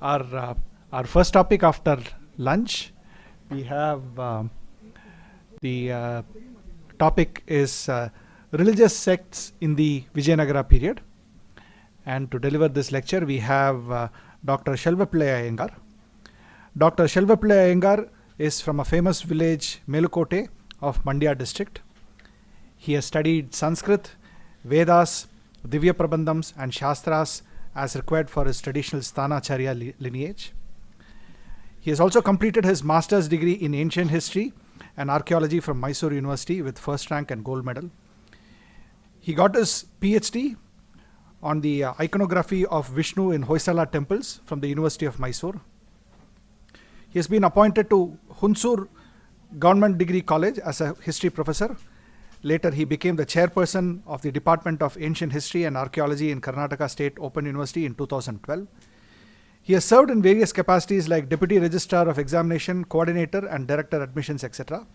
Our first topic after lunch, we have the topic is religious sects in the Vijayanagara period. And to deliver this lecture, we have Dr. Shalva Pille. Dr. Shalva Pille is from a famous village, Melukote of Mandya district. He has studied Sanskrit, Vedas, Divya Prabandhams and Shastras as required for his traditional Sthanacharya lineage. He has also completed his master's degree in ancient history and archaeology from Mysore University with first rank and gold medal. He got his PhD on the iconography of Vishnu in Hoysala temples from the University of Mysore. He has been appointed to Hunsur Government Degree College as a history professor. Later, he became the chairperson of the Department of Ancient History and Archaeology in Karnataka State Open University in 2012. He has served in various capacities like Deputy Registrar of Examination, Coordinator and Director Admissions, etc.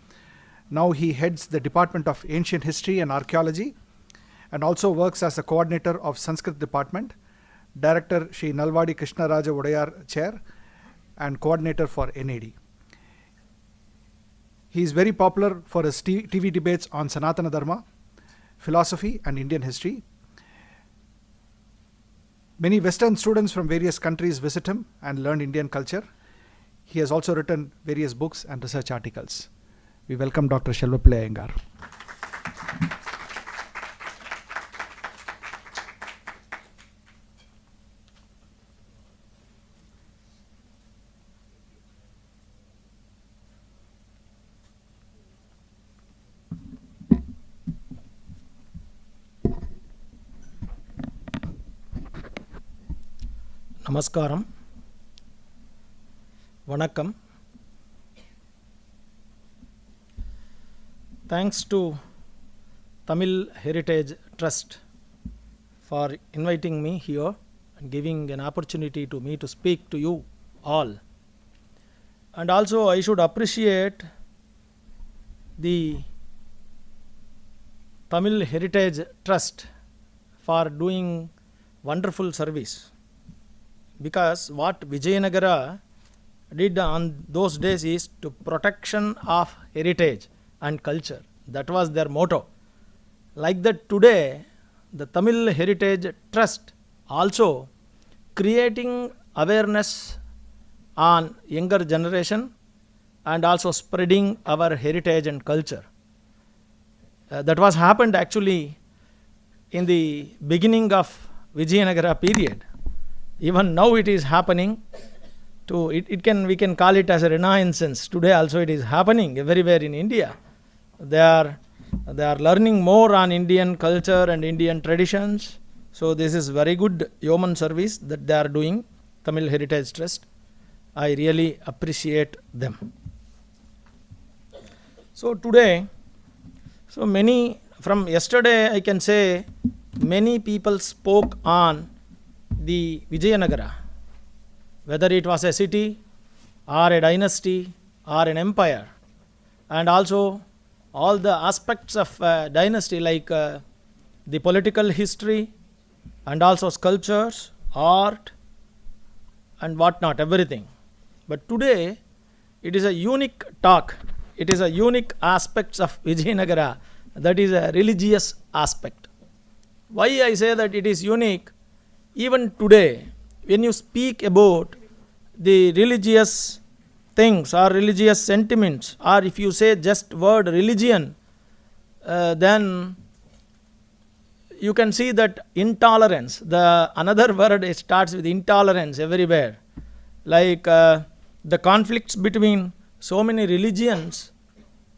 Now he heads the Department of Ancient History and Archaeology and also works as a coordinator of Sanskrit Department, Director Shri Nalvadi Krishna Raja Vodayar Chair and coordinator for NAD. He is very popular for his TV debates on Sanatana Dharma, philosophy and Indian history. Many Western students from various countries visit him and learn Indian culture. He has also written various books and research articles. We welcome Dr. Shalva Pille. Namaskaram, Vanakkam. Thanks to Tamil Heritage Trust for inviting me here and giving an opportunity to me to speak to you all. And also I should appreciate the Tamil Heritage Trust for doing wonderful service. Because what Vijayanagara did on those days is to protection of heritage and culture. That was their motto. Like that today, the Tamil Heritage Trust also creating awareness on younger generation and also spreading our heritage and culture. That was happened actually in the beginning of Vijayanagara period. Even now it is happening. We can call it as a renaissance. Today also it is happening everywhere in India. They are learning more on Indian culture and Indian traditions. So this is very good yeoman service that they are doing, Tamil Heritage Trust. I really appreciate them. So today, from yesterday I can say many people spoke on the Vijayanagara, whether it was a city or a dynasty or an empire, and also all the aspects of dynasty like the political history and also sculptures, art and whatnot, everything. But today it is a unique talk. It is a unique aspects of Vijayanagara, that is a religious aspect. Why I say that it is unique? Even today, when you speak about the religious things or religious sentiments, or if you say just word religion, then you can see that intolerance, another word starts with intolerance everywhere. Like the conflicts between so many religions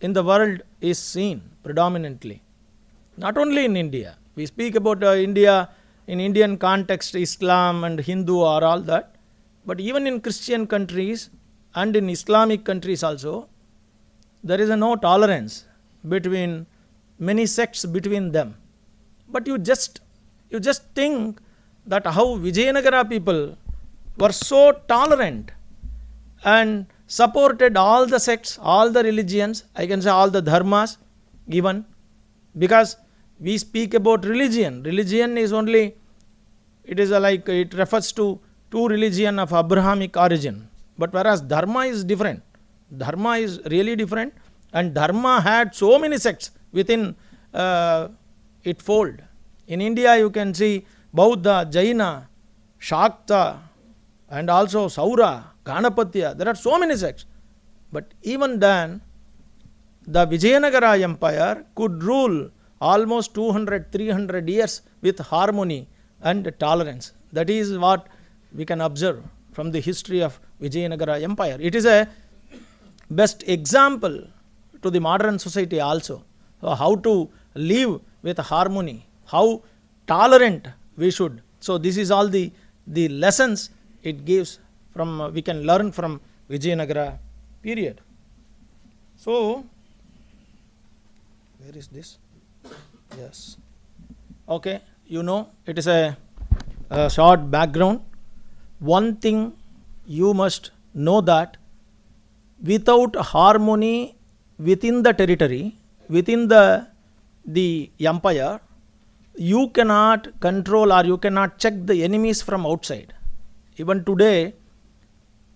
in the world is seen predominantly. Not only in India. We speak about India. In Indian context, Islam and Hindu are all that. But even in Christian countries and in Islamic countries also, there is no tolerance between many sects between them. But you just think that how Vijayanagara people were so tolerant and supported all the sects, all the religions, I can say all the dharmas even, because we speak about religion. Religion is only, it is like, it refers to two religion of Abrahamic origin. But whereas dharma is different. Dharma is really different, and dharma had so many sects within it fold. In India you can see Bauddha, Jaina, Shakta, and also Saura, Ganapatya. There are so many sects. But even then, the Vijayanagara Empire could rule almost 200-300 years with harmony and tolerance. That is what we can observe from the history of Vijayanagara Empire. It is a best example to the modern society also. So how to live with harmony, how tolerant we should. So this is all the lessons it gives from, we can learn from Vijayanagara period. So, where is this? Yes. Okay, you know, it is a short background. One thing you must know, that without harmony within the territory, within the empire, you cannot control or you cannot check the enemies from outside. Even today,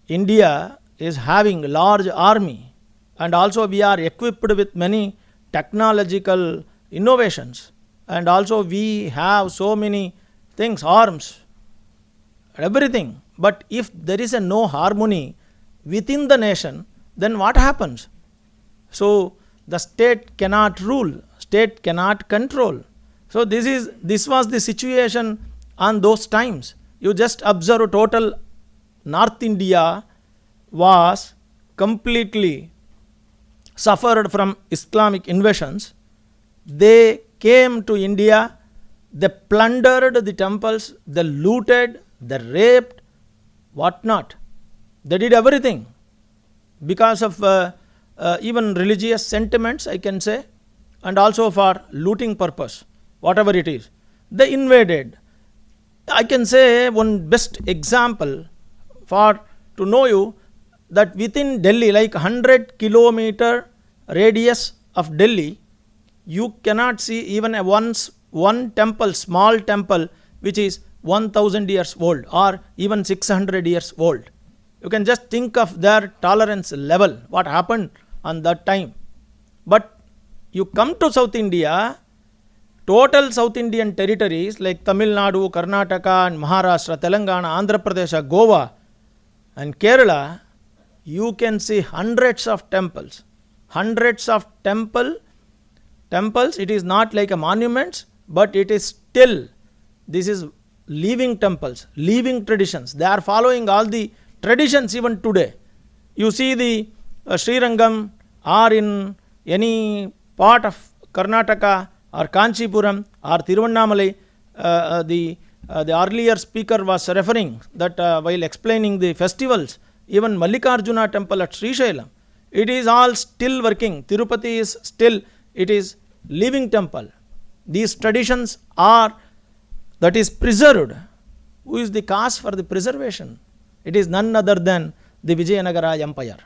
India is having a large army, and also we are equipped with many technological innovations, and also we have so many things, arms, everything. But if there is no harmony within the nation, then what happens? So the state cannot rule, state cannot control. So this was the situation on those times. You just observe total North India was completely suffered from Islamic invasions. They came to India, they plundered the temples, they looted, they raped, what not. They did everything because of even religious sentiments, I can say, and also for looting purpose, whatever it is. They invaded. I can say one best example for to know you, that within Delhi, like 100 kilometer radius of Delhi, you cannot see even one temple, small temple, which is 1000 years old or even 600 years old. You can just think of their tolerance level, what happened on that time. But you come to South India, total South Indian territories like Tamil Nadu, Karnataka, and Maharashtra, Telangana, Andhra Pradesh, Goa, and Kerala, you can see hundreds of temples. Hundreds of temples. It is not like a monuments, but it is still, this is living temples, living traditions. They are following all the traditions even today. You see the Srirangam or in any part of Karnataka or Kanchipuram or Tiruvannamalai, the earlier speaker was referring that while explaining the festivals, even Mallikarjuna temple at Srisailam, it is all still working. Tirupati is still, it is living temple. These traditions are, that is preserved. Who is the cause for the preservation? It is none other than the Vijayanagara Empire.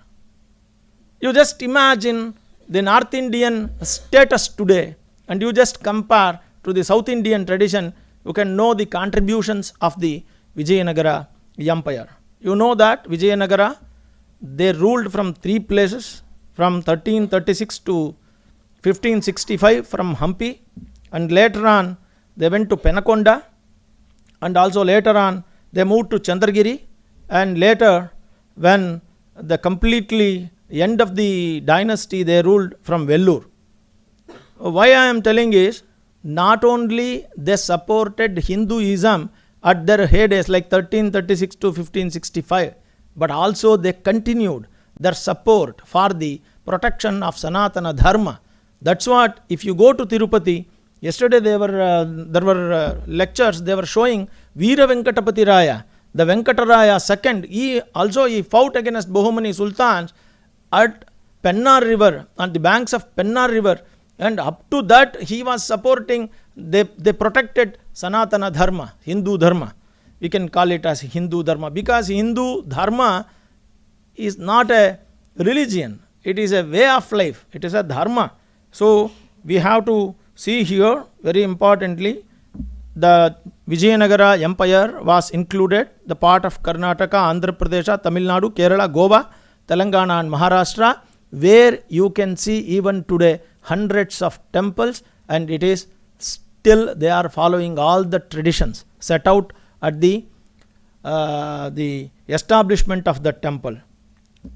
You just imagine the North Indian status today, and you just compare to the South Indian tradition, you can know the contributions of the Vijayanagara Empire. You know that Vijayanagara, they ruled from three places, from 1336 to 1565 from Hampi, and later on they went to Penakonda, and also later on they moved to Chandragiri, and later when the completely end of the dynasty they ruled from Vellore. Why I am telling is, not only they supported Hinduism at their heydays like 1336 to 1565, but also they continued their support for the protection of Sanatana Dharma. That's what, if you go to Tirupati, yesterday there were lectures, they were showing Veera Venkatapati Raya, the Venkataraya second, he fought against Bahumani Sultans at Pennar River, on the banks of Pennar River, and up to that he was supporting, they protected Sanatana Dharma, Hindu Dharma. We can call it as Hindu Dharma, because Hindu Dharma is not a religion. It is a way of life. It is a dharma. So we have to see here very importantly, the Vijayanagara Empire was included, the part of Karnataka, Andhra Pradesh, Tamil Nadu, Kerala, Goa, Telangana and Maharashtra, where you can see even today hundreds of temples, and it is still they are following all the traditions set out at the establishment of the temple.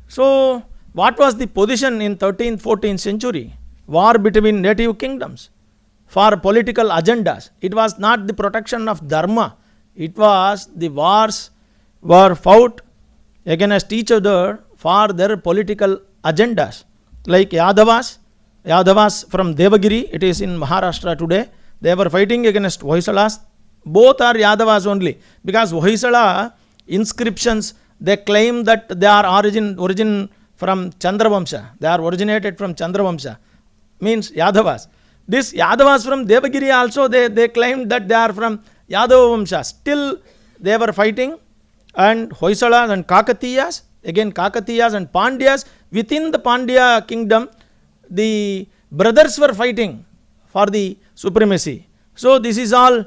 So what was the position in 13th, 14th century? War between native kingdoms for political agendas. It was not the protection of dharma. It was the wars were fought against each other for their political agendas. Like Yadavas from Devagiri, it is in Maharashtra today, they were fighting against Hoysalas. Both are Yadavas only, because Hoysala inscriptions, they claim that they are origin from Chandravamsha. They are originated from Chandravamsha, means Yadavas. This Yadavas from Devagiri also, they claimed that they are from Yadava Vamsha. Still they were fighting, and Hoysalas and Kakatiyas, again Kakatiyas and Pandyas, within the Pandya kingdom, the brothers were fighting for the supremacy. So this is all,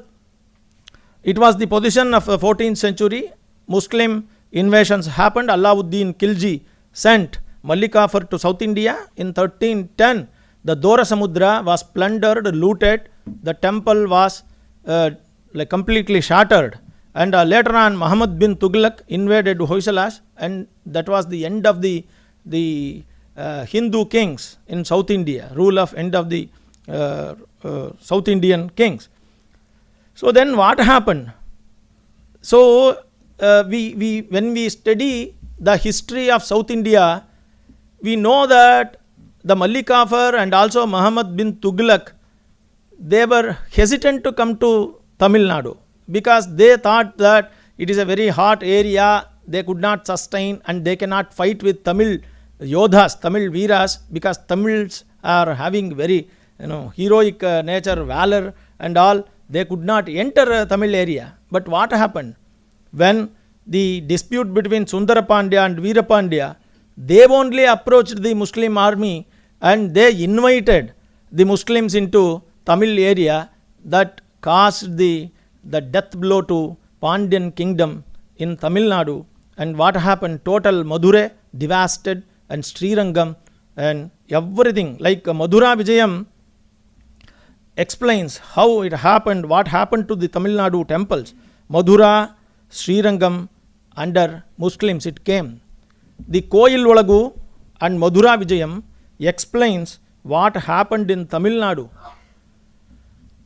it was the position of the 14th century. Muslim invasions happened. Alauddin Khilji sent Mallikafar to South India. In 1310, the Dora Samudra was plundered, looted. The temple was completely shattered. And later on, Muhammad bin Tughlaq invaded Hoysalas, and that was the end of the Hindu kings in South India, rule of end of the South Indian kings. So then what happened? So when we study the history of South India, we know that the Mallikafar and also Muhammad bin Tughlaq, they were hesitant to come to Tamil Nadu because they thought that it is a very hot area, they could not sustain and they cannot fight with Tamil Yodhas, Tamil Veeras, because Tamils are having very heroic nature, valor and all. They could not enter Tamil area. But what happened? When the dispute between Sundara Pandya and Veera Pandya, they only approached the Muslim army and they invited the Muslims into Tamil area. That caused the death blow to Pandyan kingdom in Tamil Nadu. And what happened? Total Madurai devastated, and Srirangam and everything. Like Madura Vijayam explains how it happened, what happened to the Tamil Nadu temples. Madura, Srirangam, under Muslims it came. The Koil Valagu and Madura Vijayam explains what happened in Tamil Nadu.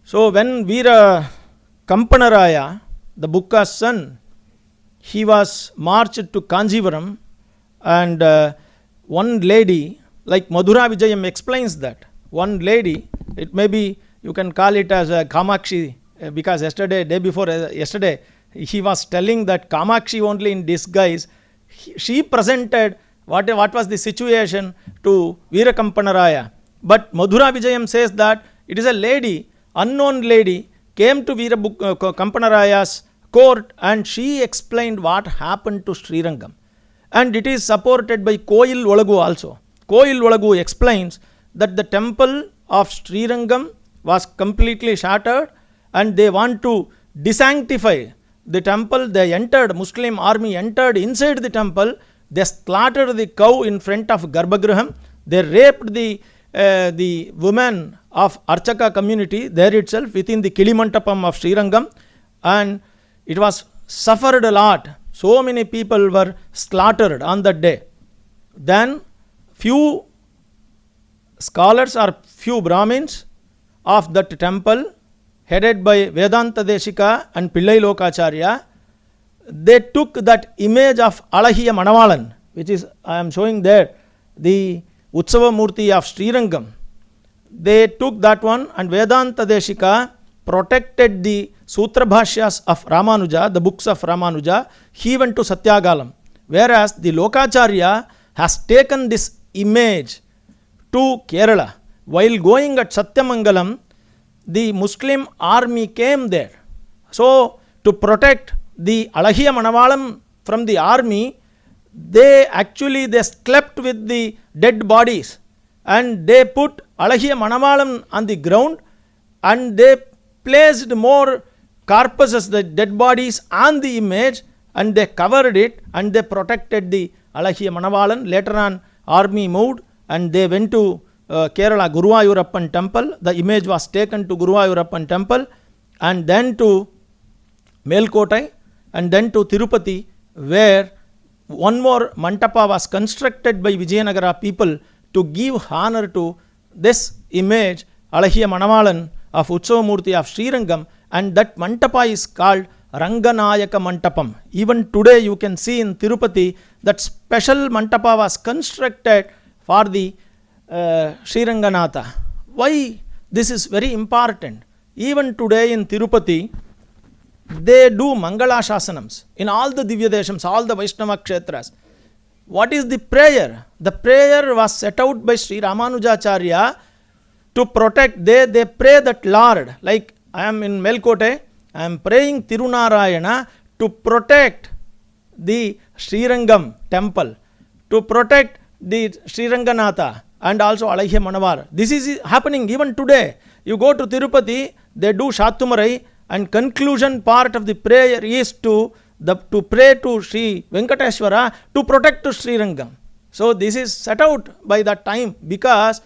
So when Veera Kampanaraya, the Bukka's son, he was marched to Kanjivaram, and one lady, like Madura Vijayam explains that, one lady, it may be, you can call it as a Kamakshi, because day before yesterday, he was telling that Kamakshi only in disguise, she presented what was the situation to Veera Kampanaraya. But Madura Vijayam says that it is a lady, unknown lady, came to Veera Kampanaraya's court and she explained what happened to Srirangam. And it is supported by Koil Valagu also. Koil Valagu explains that the temple of Srirangam was completely shattered and they want to desanctify the temple. They entered, Muslim army entered inside the temple. They slaughtered the cow in front of Garbhagraham. They raped the women of Archaka community there itself within the Kilimantapam of Srirangam, and it was suffered a lot. So many people were slaughtered on that day. Then few scholars or few Brahmins of that temple, headed by Vedanta Deshika and Pillai Lokacharya, they took that image of Alahiya Manavalan, which is, I am showing there, the Utsava Murti of Srirangam. They took that one, and Vedanta Deshika protected the Sutra Bhashyas of Ramanuja, the books of Ramanuja. He went to Satyagalam. Whereas the Lokacharya has taken this image to Kerala. While going at Satyamangalam, the Muslim army came there. So to protect the Alahiya Manavalam from the army, they slept with the dead bodies, and they put Alahiya Manavalan on the ground, and they placed more corpses, the dead bodies, on the image, and they covered it, and they protected the Alahiya Manavalan. Later on, army moved and they went to Kerala Guruvayurappan temple. The image was taken to Guruvayurappan temple, and then to Melkotai, and then to Tirupati, where one more mantapa was constructed by Vijayanagara people to give honor to this image, Alahiya Manavalan of Utsavamurti of Srirangam, and that mantapa is called Ranganayaka Mantapam. Even today you can see in Tirupati that special mantapa was constructed for the Sriranganatha. Why this is very important? Even today in Tirupati, they do Mangala Shasanams in all the Divya Deshams, all the Vaishnava Kshetras. What is the prayer? The prayer was set out by Sri Ramanujacharya to protect. They pray that Lord, like I am in Melkote, I am praying Tirunarayana to protect the Srirangam temple, to protect the Sriranganatha, and also Alahiya Manavar. This is happening even today. You go to Tirupati, they do Shatumarai, and conclusion part of the prayer is to pray to Sri Venkateshwara to protect to Srirangam. So this is set out by that time, because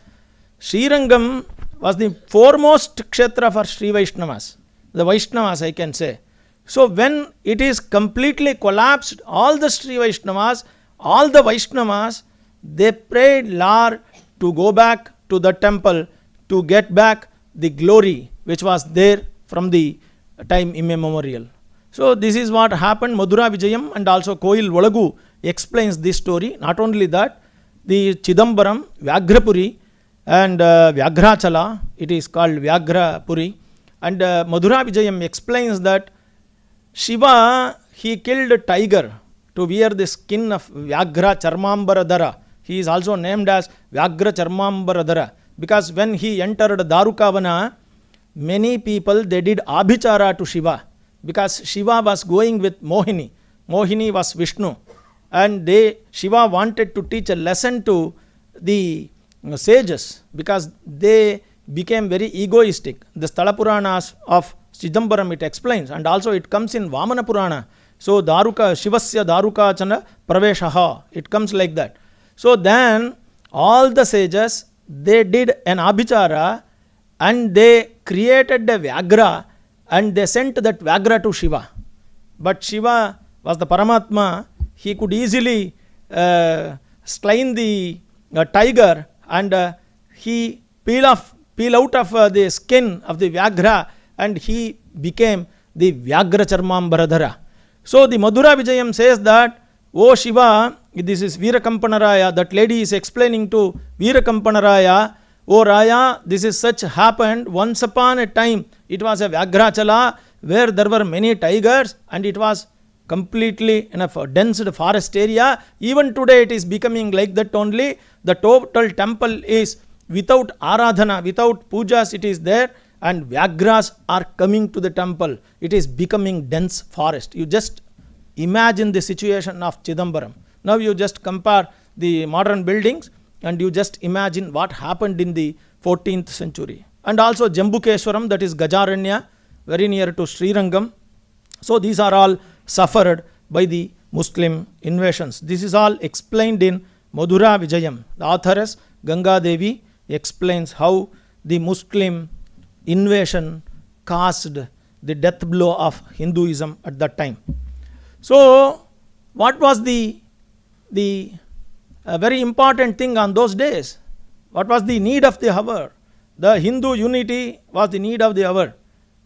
Srirangam was the foremost kshetra for Sri Vaishnavas, the Vaishnavas I can say. So when it is completely collapsed, all the Sri Vaishnavas, all the Vaishnavas, they prayed Lord to go back to the temple to get back the glory which was there from the time immemorial. So this is what happened. Madura Vijayam and also Koil Volagu explains this story. Not only that, the Chidambaram, Vyagrapuri and Vyagrachala, it is called Vyagrapuri. And Madura Vijayam explains that Shiva, he killed a tiger to wear the skin of Vyagra Charmambaradhara. He is also named as Vyagra Charmambaradhara, because when he entered Darukavana, many people, they did abhichara to Shiva, because Shiva was going with Mohini. Mohini was Vishnu, and Shiva wanted to teach a lesson to the sages, because they became very egoistic. The Sthala Puranas of Chidambaram, it explains, and also it comes in Vamana Purana. So Shivasya Darukachana Praveshaha, it comes like that. So then all the sages, they did an abhichara, and they created a Vyagra, and they sent that Vyagra to Shiva. But Shiva was the Paramatma, he could easily slain the tiger, and he peel out of the skin of the Vyagra, and he became the Vyagra Charmambaradhara. So the Madura Vijayam says that, O Shiva, this is Veerakampanaraya, that lady is explaining to Veerakampanaraya, O Raya, this is such happened once upon a time. It was a Vyagrachala where there were many tigers, and it was completely in a dense forest area. Even today it is becoming like that only. The total temple is without aradhana, without pujas it is there, and Vyagras are coming to the temple. It is becoming dense forest. You just imagine the situation of Chidambaram. Now you just compare the modern buildings, and you just imagine what happened in the 14th century. And also Jambukeshwaram, that is Gajaranya, very near to Srirangam. So these are all suffered by the Muslim invasions. This is all explained in Madura Vijayam. The authoress Ganga Devi explains how the Muslim invasion caused the death blow of Hinduism at that time. So what was the very important thing on those days? What was the need of the hour? The Hindu unity was the need of the hour.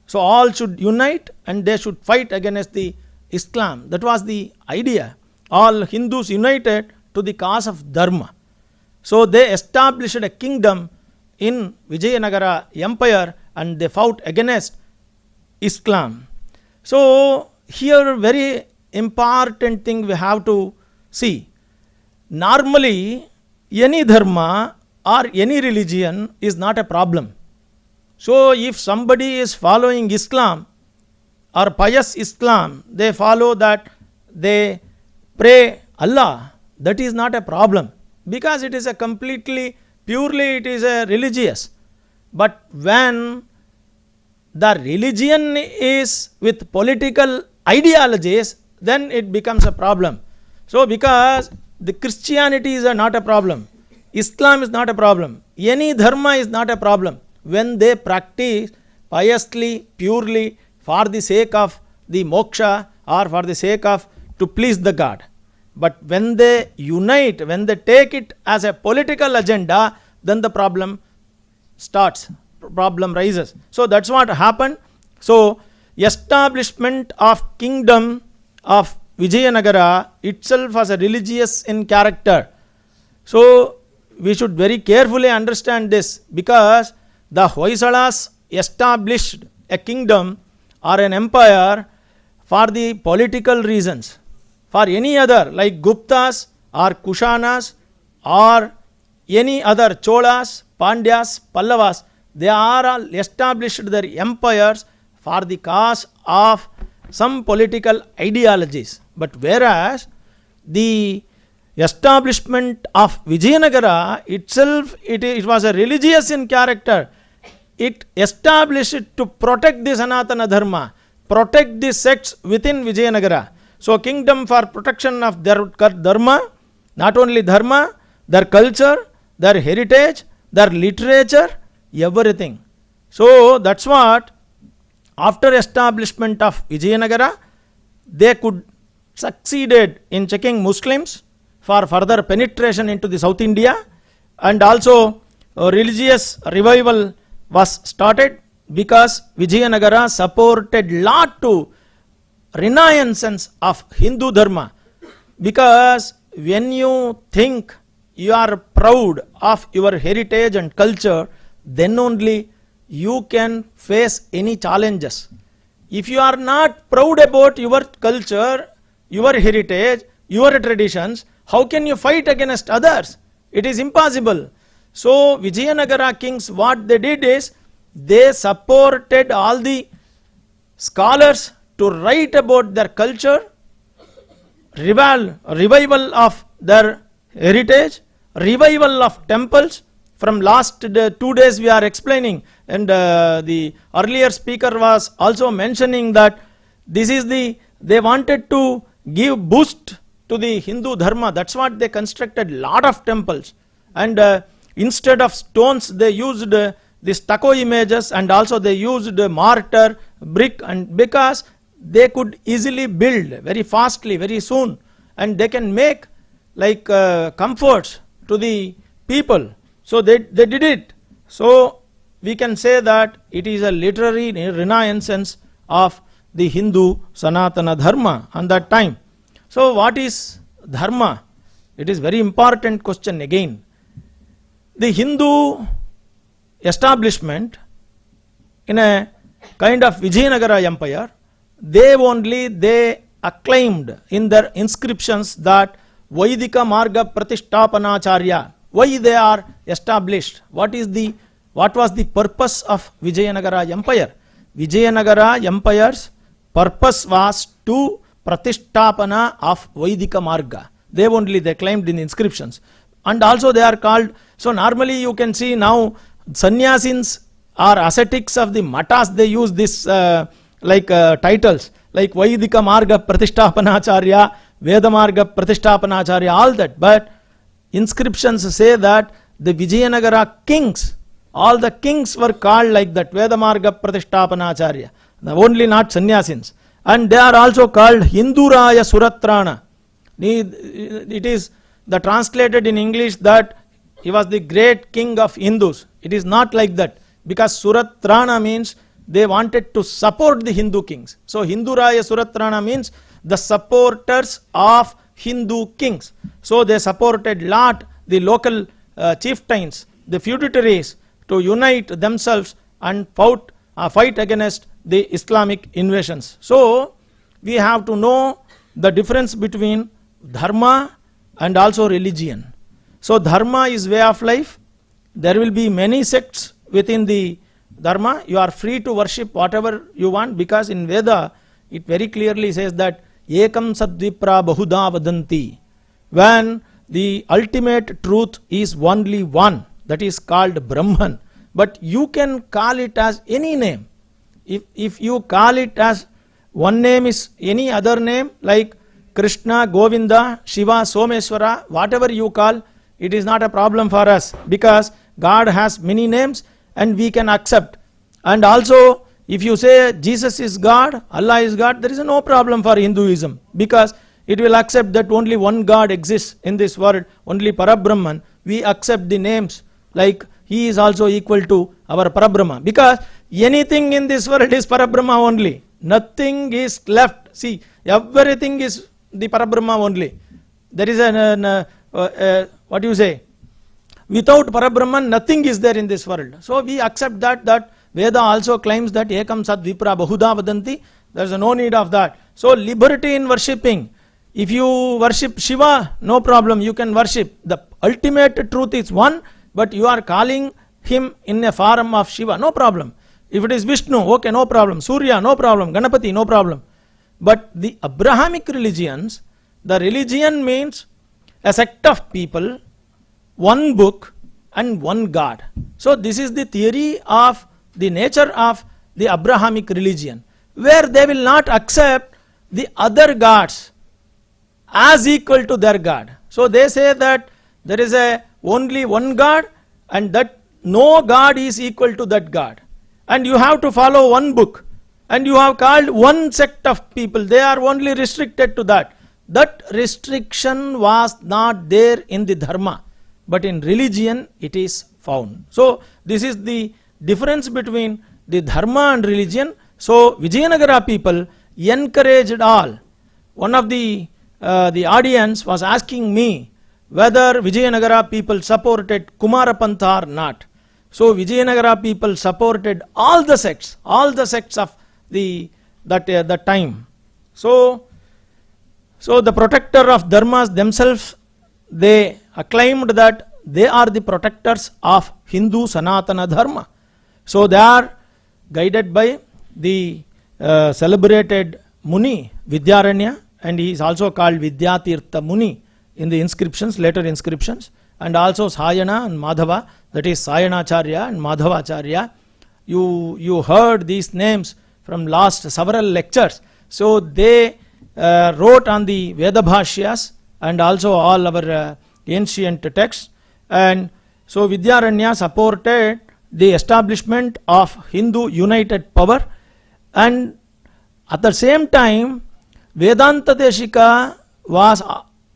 So all should unite, and they should fight against the Islam. That was the idea. All Hindus united to the cause of Dharma. So they established a kingdom in Vijayanagara Empire, and they fought against Islam. So here very important thing we have to see. Normally any dharma or any religion is not a problem. So if somebody is following Islam or pious Islam, they follow that, they pray Allah, that is not a problem, because it is a completely, purely it is a religious. But when the religion is with political ideologies, then it becomes a problem. So because the Christianity is not a problem, Islam is not a problem, any dharma is not a problem, when they practice piously, purely, for the sake of the moksha or for the sake of to please the God. But when they unite, when they take it as a political agenda, then the problem starts, problem rises. So that's what happened. So establishment of kingdom of Vijayanagara itself was a religious in character. So we should very carefully understand this, because the Hoysalas established a kingdom or an empire for the political reasons. For any other, like Guptas or Kushanas or any other Cholas, Pandyas, Pallavas, they are all established their empires for the cause of some political ideologies. But whereas the establishment of Vijayanagara itself, it was a religious in character. It established it to protect the Sanatana Dharma, protect the sects within Vijayanagara. So kingdom for protection of their dharma, not only dharma, their culture, their heritage, their literature, everything. So that's what, after establishment of Vijayanagara, they could succeeded in checking Muslims for further penetration into the South India, and also religious revival was started, because Vijayanagara supported lot to renaissance of Hindu Dharma. Because when you think you are proud of your heritage and culture, then only you can face any challenges. If you are not proud about your culture, your heritage, your traditions, how can you fight against others? It is impossible. So Vijayanagara kings, what they did is, they supported all the scholars to write about their culture, revival of their heritage, revival of temples. From last 2 days we are explaining, and the earlier speaker was also mentioning that this is they wanted to give boost to the Hindu Dharma. That's what they constructed lot of temples, and instead of stones they used the stucco images, and also they used mortar, brick, and because they could easily build very fastly, very soon, and they can make like comforts to the people. So they did it. So we can say that it is a literary renaissance of the Hindu Sanatana Dharma on that time. So what is Dharma? It is very important question again. The Hindu establishment in a kind of Vijayanagara empire, they acclaimed in their inscriptions that Vaidika Marga Pratishthapanacharya. Why they are established? What was the purpose of Vijayanagara empire? Vijayanagara empire's purpose was to Pratisthapana of Vaidika Marga. They claimed in inscriptions. And also they are called, so normally you can see now sannyasins or ascetics of the matas, they use this titles like Vaidika Marga Pratishthapanacharya, Veda Marga Pratishthapanacharya, all that. But inscriptions say that the Vijayanagara kings, all the kings were called like that, Veda Marga Pratishthapanacharya, only not sannyasins. And they are also called Hinduraya Suratrana. It is the translated in English that he was the great king of Hindus. It is not like that, because Suratrana means they wanted to support the Hindu kings. So Hinduraya Suratrana means the supporters of Hindu kings. So they supported lot the local chieftains, the feudatories, to unite themselves and fight against the Islamic invasions. So we have to know the difference between dharma and also religion. So dharma is way of life. There will be many sects within the dharma. You are free to worship whatever you want, because in Veda it very clearly says that Ekam Sadvipra Bahuda Vadanti. When the ultimate truth is only one, that is called Brahman. But you can call it as any name. If you call it as one name is any other name like Krishna, Govinda, Shiva, Someswara, whatever you call, it is not a problem for us, because God has many names and we can accept. And also, if you say Jesus is God, Allah is God, there is no problem for Hinduism, because it will accept that only one God exists in this world, only Parabrahman. We accept the names like he is also equal to our Parabrahma, because anything in this world is Parabrahma only. Nothing is left. See, everything is the Parabrahma only. There is what do you say? Without Parabrahman, nothing is there in this world. So we accept that Veda also claims that Ekam Sat Vipra Bahuda Vadanti. There is no need of that. So liberty in worshipping. If you worship Shiva, no problem, you can worship. The ultimate truth is one, but you are calling him in a form of Shiva, no problem. If it is Vishnu, okay, no problem. Surya, no problem. Ganapati, no problem. But the Abrahamic religions, the religion means a sect of people, one book and one God. So this is the theory of the nature of the Abrahamic religion, where they will not accept the other gods as equal to their God. So they say that there is only one God and that no God is equal to that God. And you have to follow one book. And you have called one sect of people. They are only restricted to that. That restriction was not there in the Dharma. But in religion it is found. So this is the difference between the Dharma and religion. So Vijayanagara people encouraged all. One of the audience was asking me whether Vijayanagara people supported Kumarapantha or not. So Vijayanagara people supported all the sects of that time. So the protector of dharmas themselves, they acclaimed that they are the protectors of Hindu Sanatana Dharma. So they are guided by the celebrated Muni Vidyaranya, and he is also called Vidyatirtha Muni in the inscriptions, later inscriptions, and also Sayana and Madhava, that is Sayanacharya and Madhavacharya. You heard these names from last several lectures. So they wrote on the Veda Bhashyas and also all our ancient texts. And so Vidyaranya supported the establishment of Hindu united power, and at the same time Vedanta Deshika was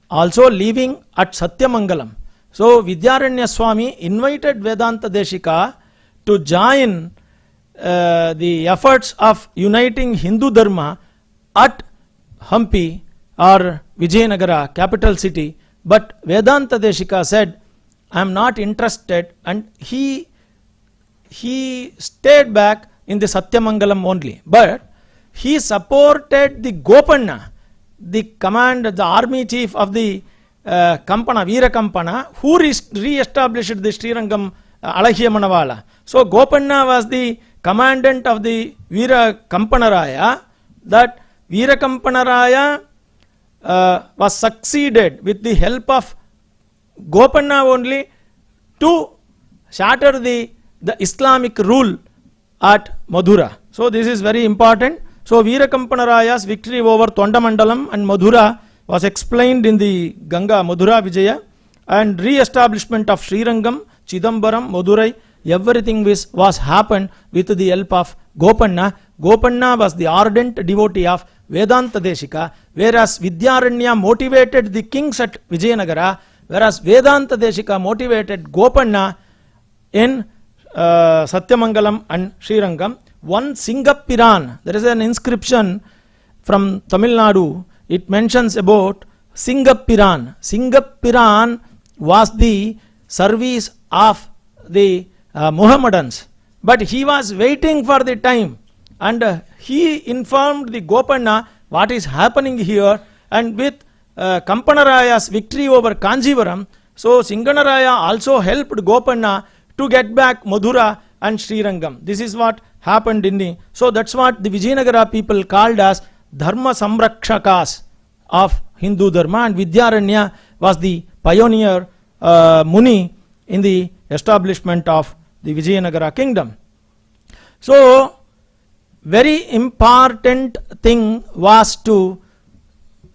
also living at Satyamangalam. So Vidyaranya Swami invited Vedanta Deshika to join the efforts of uniting Hindu Dharma at Hampi or Vijayanagara, capital city. But Vedanta Deshika said, I am not interested, and he stayed back in the Satyamangalam only. But he supported the Gopanna, the army chief of the Kampana, Veera Kampana, who re-established the Srirangam Alahiya Manavala. So Gopanna was the commandant of the Veera Kampanaraya. That Veera Kampanaraya was succeeded with the help of Gopanna only to shatter the Islamic rule at Madhura. So this is very important. So Veera Kampanaraya's victory over Tondamandalam and Madhura was explained in the Ganga Madhura Vijaya, and re-establishment of Srirangam, Chidambaram, Madurai, everything was happened with the help of Gopanna. Gopanna was the ardent devotee of Vedanta Deshika, whereas Vidyaranya motivated the kings at Vijayanagara, whereas Vedanta Deshika motivated Gopanna in Satyamangalam and Srirangam. One Singapiran, there is an inscription from Tamil Nadu, it mentions about Singapiran. Singapiran was the service of the Muhammadans, but he was waiting for the time, and he informed the Gopanna what is happening here, and with Kampanaraya's victory over Kanjivaram, so Singanaraya also helped Gopanna to get back Madhura and Srirangam. This is what happened in the, so that's what the Vijayanagara people called as Dharma Samrakshakas of Hindu Dharma, and Vidyaranya was the pioneer Muni in the establishment of the Vijayanagara kingdom. So very important thing was to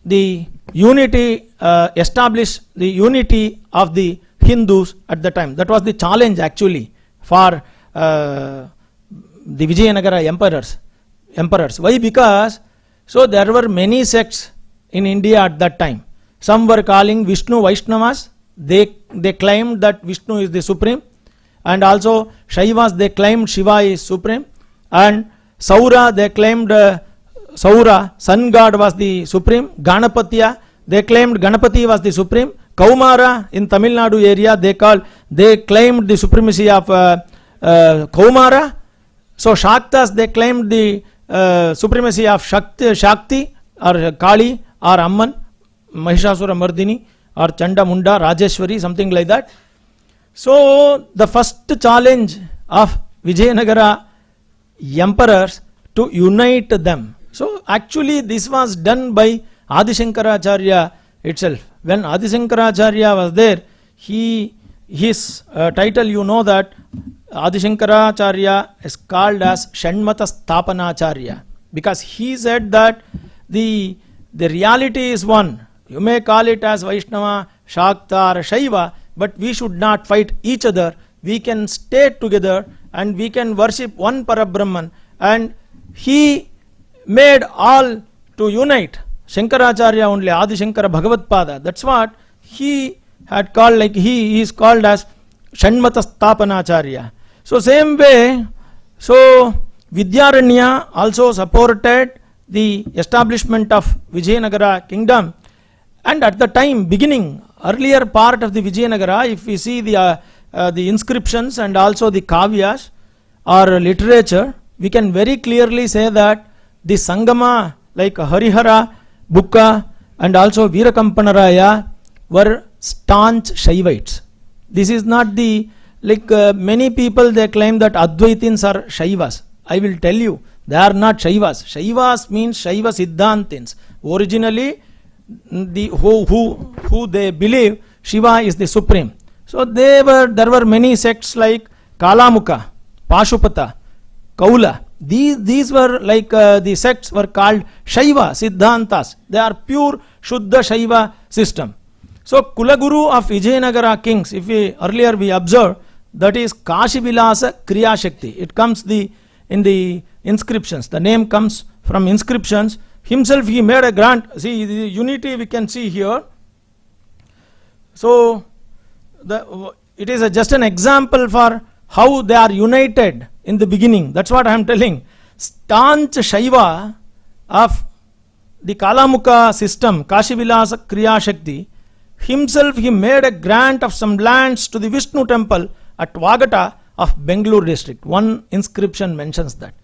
the unity, establish the unity of the Hindus at the time. That was the challenge actually for the Vijayanagara emperors. Why? Because so there were many sects in India at that time. Some were calling Vishnu Vaishnavas. They claimed that Vishnu is the supreme, and also Shaivas, they claimed Shiva is supreme, and Saura, they claimed Saura, sun god, was the supreme. Ganapatya, they claimed Ganapati was the supreme. Kaumara in Tamil Nadu area, they claimed the supremacy of Kaumara. So Shaktas, they claimed the supremacy of Shakti or Kali or Amman, Mahishasura Mardini or Chanda Munda, Rajeshwari, something like that. So the first challenge of Vijayanagara emperors to unite them. So actually this was done by Adi Shankaracharya itself. When Adi Shankaracharya was there, his title, you know that Adi Shankaracharya is called as Shanmata Sthapanacharya, because he said that the reality is one. You may call it as Vaishnava, Shakta or Shaiva, but we should not fight each other. We can stay together and we can worship one Parabrahman. And he made all to unite. Shankaracharya only, Adi Shankara Bhagavatpada. That's what he had called, like he is called as Shanmata Sthapanacharya. So same way, so Vidyaranya also supported the establishment of Vijayanagara kingdom. And at the time, beginning, earlier part of the Vijayanagara, if we see the inscriptions and also the kavyas or literature, we can very clearly say that the Sangama like Harihara, Bukka and also Veerakampanaraya were staunch Shaivites. This is not the, like many people they claim that Advaitins are Shaivas. I will tell you, they are not Shaivas. Shaivas means Shaiva Siddhantins. Originally, the who they believe Shiva is the supreme. So there were many sects like Kalamukha, Pashupata, Kaula. These were like the sects were called Shaiva Siddhantas. They are pure Shuddha Shaiva system. So Kulaguru of Vijayanagara kings, if we earlier we observed, that is Kashivilasa Kriya Shakti. It comes in the inscriptions. The name comes from inscriptions. Himself he made a grant. See the unity we can see here. So it is just an example for how they are united in the beginning. That's what I am telling. Staunch Shaiva of the Kalamukha system, Kashivilasa Kriya Shakti, himself he made a grant of some lands to the Vishnu temple at Vagata of Bengaluru district. One inscription mentions that.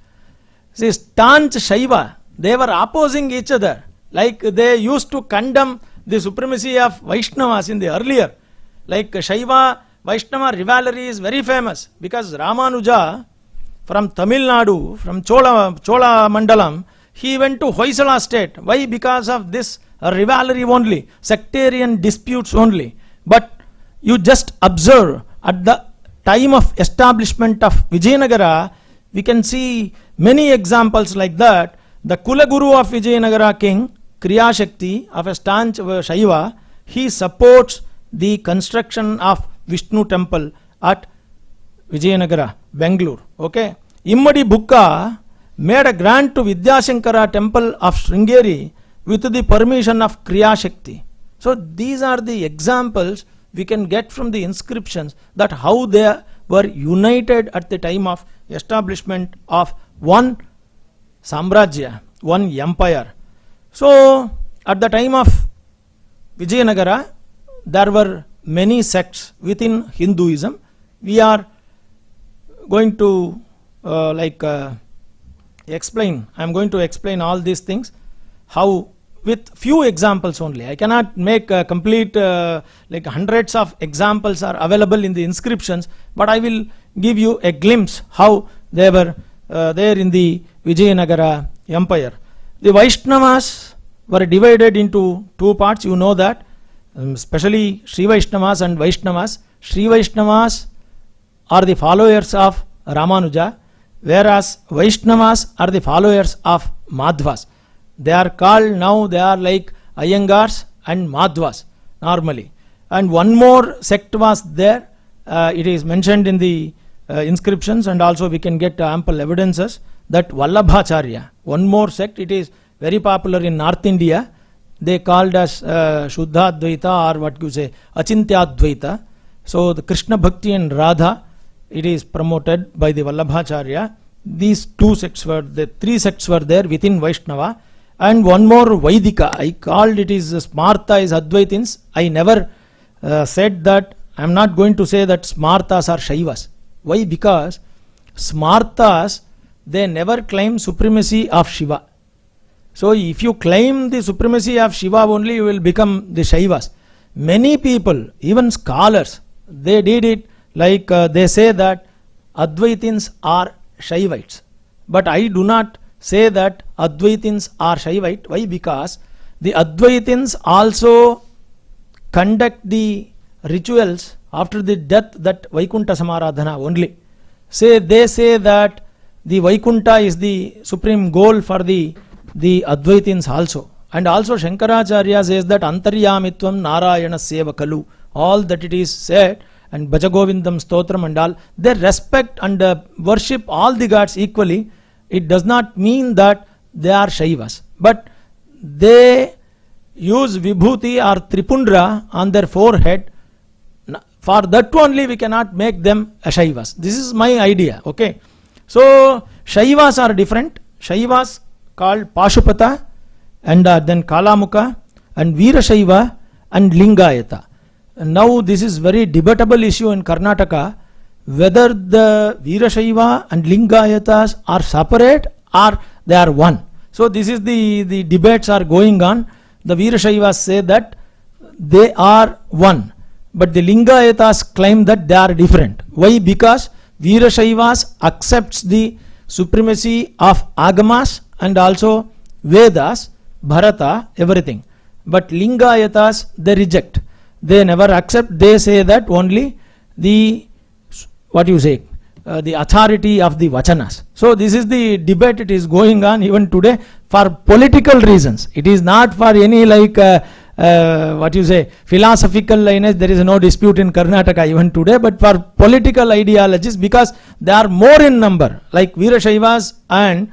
See, staunch Shaiva, they were opposing each other. Like they used to condemn the supremacy of Vaishnavas in the earlier. Like Shaiva Vaishnava rivalry is very famous because Ramanuja from Tamil Nadu, from Chola Mandalam, he went to Hoysala state. Why? Because of this rivalry only, sectarian disputes only. But you just observe at the time of establishment of Vijayanagara, we can see many examples like that. The Kulaguru of Vijayanagara king, Kriya Shakti of a staunch Shaiva, he supports the construction of Vishnu temple at Vijayanagara, Bengaluru. Okay. Immadi Bukka made a grant to Vidyashankara temple of Sringeri with the permission of Kriya Shakti. So these are the examples we can get from the inscriptions that how they were united at the time of establishment of one Samrajya, one empire. So at the time of Vijayanagara, there were many sects within Hinduism. We are going to explain. I am going to explain all these things, how with few examples only. I cannot make a complete like hundreds of examples are available in the inscriptions, but I will give you a glimpse how they were there in the Vijayanagara empire. The Vaishnavas were divided into two parts, you know that. especially Sri Vaishnavas and Vaishnavas. Sri Vaishnavas are the followers of Ramanuja, whereas Vaishnavas are the followers of Madhvas. They are called now, they are like Iyengars and Madhvas normally. And one more sect was there, it is mentioned in the inscriptions, and also we can get ample evidences that Vallabhacharya, one more sect, it is very popular in North India. They called as Shuddha Advaita, or what you say, Achintya Advaita. So the Krishna Bhakti and Radha, it is promoted by the Vallabhacharya. These two sects were, the three sects were there within Vaishnava. And one more Vaidika, I called it is Smarta is Advaitins. I never said that, I am not going to say that Smartas are Shaivas. Why? Because Smartas, they never claim supremacy of Shiva. So if you claim the supremacy of Shiva only, you will become the Shaivas. Many people, even scholars, they did it like they say that Advaitins are Shaivites. But I do not say that Advaitins are Shaivite. Why? Because the Advaitins also conduct the rituals after the death, that Vaikunta Samaradhana only. They say that the Vaikunta is the supreme goal for the Advaitins also. And also Shankaracharya says that Antaryamitvam Narayana Seva Kalu. All that it is said, and Bhajagovindam Stotram and all, they respect and worship all the gods equally. It does not mean that they are Shaivas, but they use Vibhuti or Tripundra on their forehead. For that only we cannot make them a Shaivas. This is my idea. Okay. So Shaivas are different. Shaivas called Pashupata, and then Kalamukha, and Veerashaiva, and Lingayata. And now this is very debatable issue in Karnataka, whether the Veerashaiva and Lingayatas are separate or they are one. So this is the debates are going on. The Veerashaivas say that they are one, but the Lingayatas claim that they are different. Why? Because Veerashaivas accepts the supremacy of Agamas and also Vedas, Bharata, everything. But Lingayatas, they reject. They never accept. They say that only the, what you say, the authority of the Vachanas. So this is the debate, it is going on even today for political reasons. It is not for any like what you say, philosophical lineage. There is no dispute in Karnataka even today, but for political ideologies, because they are more in number, like Veerashaivas and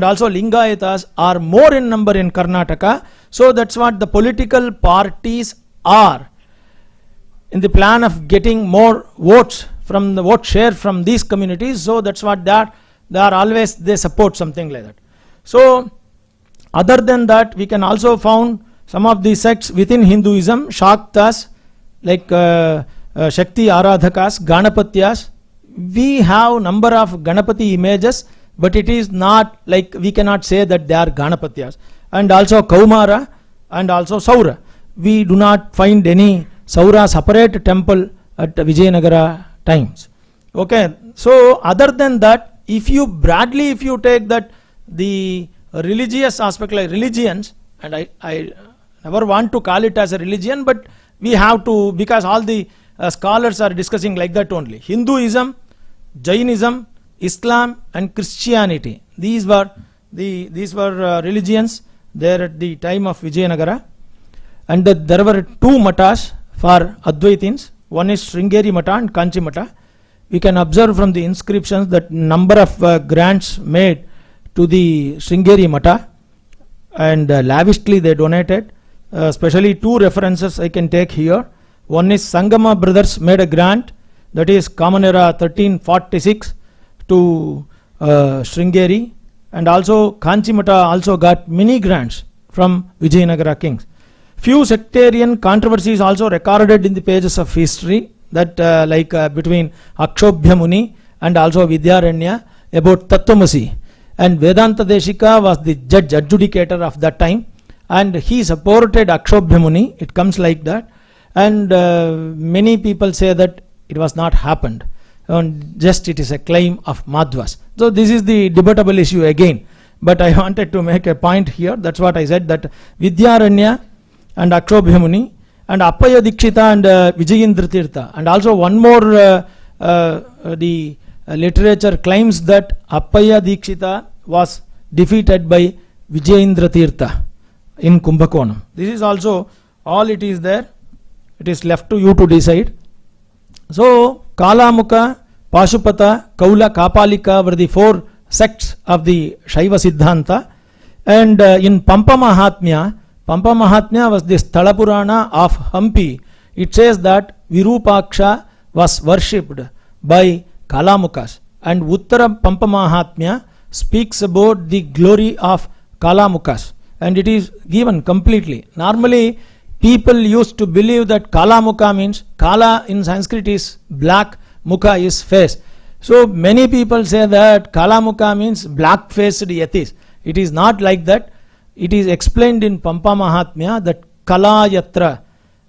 also Lingayatas are more in number in Karnataka. So that's what the political parties are in the plan of getting more votes from the vote share from these communities. So that's what they are always, they support something like that. So other than that, we can also found some of the sects within Hinduism, Shaktas, like Shakti Aradhakas, Ganapatyas. We have number of Ganapati images, but it is not like, we cannot say that they are Ganapatyas. And also Kaumara and also Saura. We do not find any Saura separate temple at Vijayanagara times. Okay, so other than that, if you broadly, if you take that the religious aspect, like religions, and I never want to call it as a religion, but we have to, because all the scholars are discussing like that only. Hinduism, Jainism, Islam and Christianity, these were religions there at the time of Vijayanagara. And there were two matas for Advaitins. One is Sringeri Mata and Kanchi Mata. We can observe from the inscriptions that number of grants made to the Sringeri Mata, and lavishly they donated. Especially two references I can take here. One is Sangama brothers made a grant, that is Common Era 1346 to Sringeri, and also Kanchi Mata also got many grants from Vijayanagara kings. Few sectarian controversies also recorded in the pages of history, that between Akshobhya Muni and also Vidyaranya about Tattvamasi, and Vedanta Deshika was the judge adjudicator of that time, and he supported Akshobhya Muni. It comes like that, and many people say that it was not happened, and just it is a claim of Madhvas. So this is the debatable issue again, but I wanted to make a point here. That's what I said, that Vidyaranya and Akshobhya Muni, and Appaya Dikshita and Vijayendra Tirtha. And also one more the literature claims that Appaya Dikshita was defeated by Vijayendra Tirtha in Kumbakonam. This is also all it is there. It is left to you to decide. So Kalamuka, Pashupata, Kaula, Kapalika were the 4 sects of the Shaiva Siddhanta. And in Pampa Mahatmya was the Sthala Purana of Hampi. It says that Virupaksha was worshipped by Kalamukas. And Uttara Pampa Mahatmya speaks about the glory of Kalamukas. And it is given completely. Normally, people used to believe that Kalamuka means, Kala in Sanskrit is black, Mukha is face. So many people say that Kalamuka means black-faced yatis. It is not like that. It is explained in Pampa Mahatmya that Kala Yatra.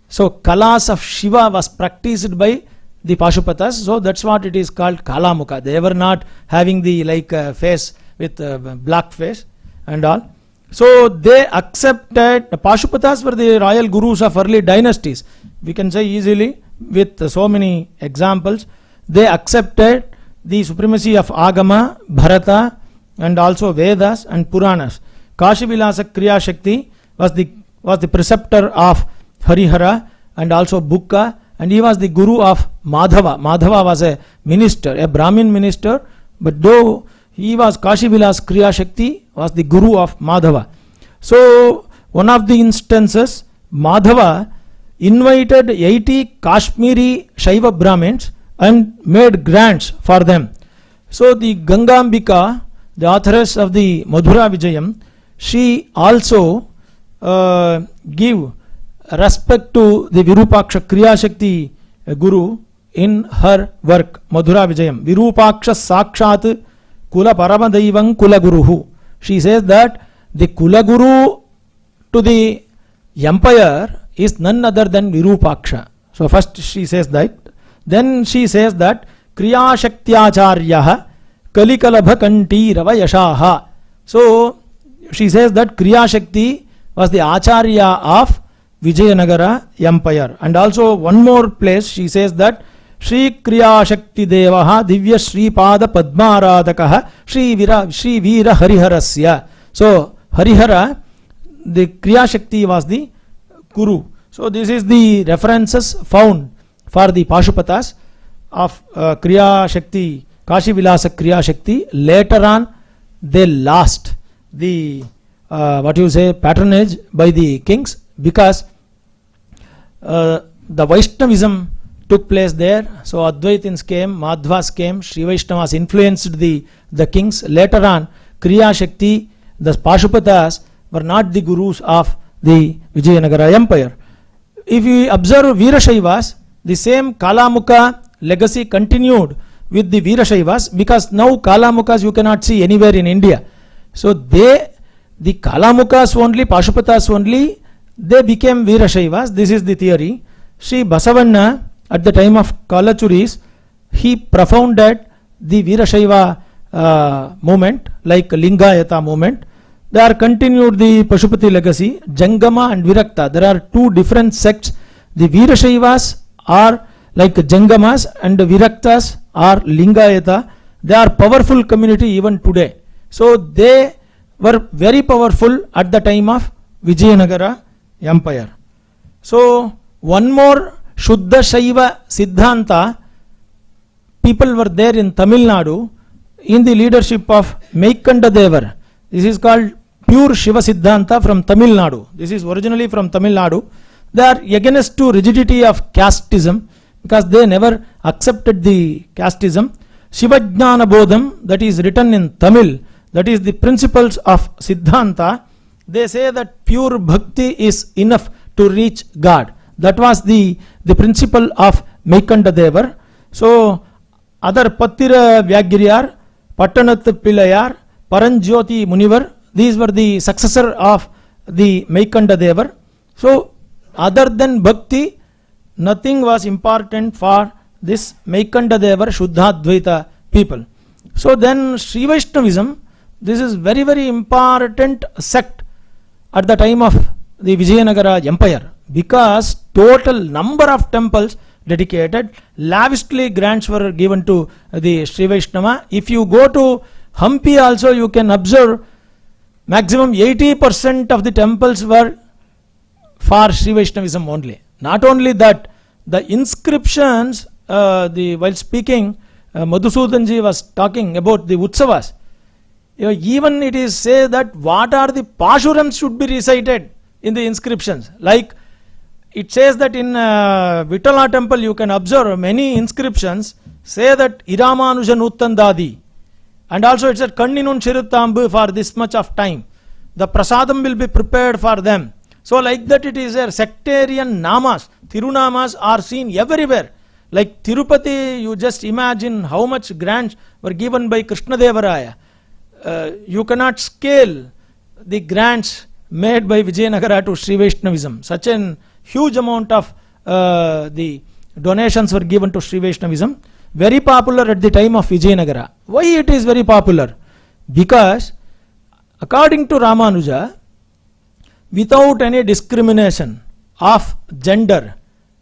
So Kalas of Shiva was practiced by the Pashupatas. So that's what it is called Kalamuka. They were not having the face with black face and all. So they accepted, the Pashupatas were the royal gurus of early dynasties. We can say easily with so many examples. They accepted the supremacy of Agama, Bharata, and also Vedas and Puranas. Kashi Vilasa Kriya Shakti was the preceptor of Harihara and also Bukka, and he was the guru of Madhava. Madhava was a minister, a Brahmin minister, but though he was Kashi Vilas Kriya Shakti was the guru of Madhava. So one of the instances, Madhava invited 80 Kashmiri Shaiva Brahmins and made grants for them. So the Gangambika, the authoress of the Madhura Vijayam, she also give respect to the Virupaksha Kriya Shakti Guru in her work Madhura Vijayam. Virupaksha Sakshat Kula Paramadaivam Kula Guruhu. She says that the Kula Guru to the empire is none other than Virupaksha. So first she says that. Then she says that Kriya Shaktyacharyaha Kalikalabha Kanti Rava Yashaha. So she says that Kriya Shakti was the Acharya of Vijayanagara Empire. And also one more place she says that Shri Kriya Shakti Devaha Divya Shri Pada Padmaradakaha Shri Veera Hariharasya. So Harihara, the Kriya Shakti was the Guru. So this is the references found for the Pashupatas of Kriya Shakti, Kashi Vilasa Kriya Shakti. Later on they lost the patronage by the kings, because the Vaishnavism took place there. So Advaitins came, Madhvas came, Sri Vaishnavas influenced the kings. Later on Kriya Shakti, the Pashupatas were not the gurus of the Vijayanagara Empire. If we observe Veerashaivas, the same Kalamuka legacy continued with the Veerashaivas, because now Kalamukas you cannot see anywhere in India. So the Kalamukas only, Pashupatas only, they became Veerashaivas. This is the theory. Sri Basavanna at the time of Kalachuris, he profounded the Veerashaiva movement like Lingayata movement. They are continued the Pashupati legacy, Jangama and Virakta. There are 2 different sects. The Veerashaivas are like Jangamas and Viraktas are Lingayata. They are powerful community even today. So they were very powerful at the time of Vijayanagara Empire. So one more Shuddha Shaiva Siddhanta people were there in Tamil Nadu in the leadership of Meikanda Devar. This is called pure Shiva Siddhanta from Tamil Nadu. This is originally from Tamil Nadu. They are against to rigidity of casteism, because they never accepted the casteism. Shivajnana Bodham, that is written in Tamil, that is the principles of Siddhanta. They say that pure bhakti is enough to reach God. That was the principle of Meikanda Devar. So other Pattira Vyagiriyar, Pattanath Pillayar, Paranjyoti Munivar, these were the successor of the Meikanda Devar. So other than bhakti, nothing was important for this Meikanda Devar Shuddhadvaita people. So then Sri Vaishnavism, this is very, very important sect at the time of the Vijayanagara Empire, because total number of temples dedicated, lavishly grants were given to the Sri Vaishnava. If you go to Hampi also, you can observe maximum 80% of the temples were for Sri Vaishnavism only. Not only that, the inscriptions, while speaking, Madhusudanji was talking about the Utsavas. Even it is said that what are the Pashurams should be recited in the inscriptions. Like it says that in Vitala temple you can observe many inscriptions say that Iramanujan Uttandadi, and also it said Kanninun Chiruttambu for this much of time. The prasadam will be prepared for them. So like that it is there. Sectarian namas, Tirunamas are seen everywhere. Like Tirupati, you just imagine how much grants were given by Krishnadevaraya. You cannot scale the grants made by Vijayanagara to Sri Vaishnavism. Such an huge amount of the donations were given to Sri Vaishnavism. Very popular at the time of Vijayanagara. Why it is very popular? Because according to Ramanuja, without any discrimination of gender,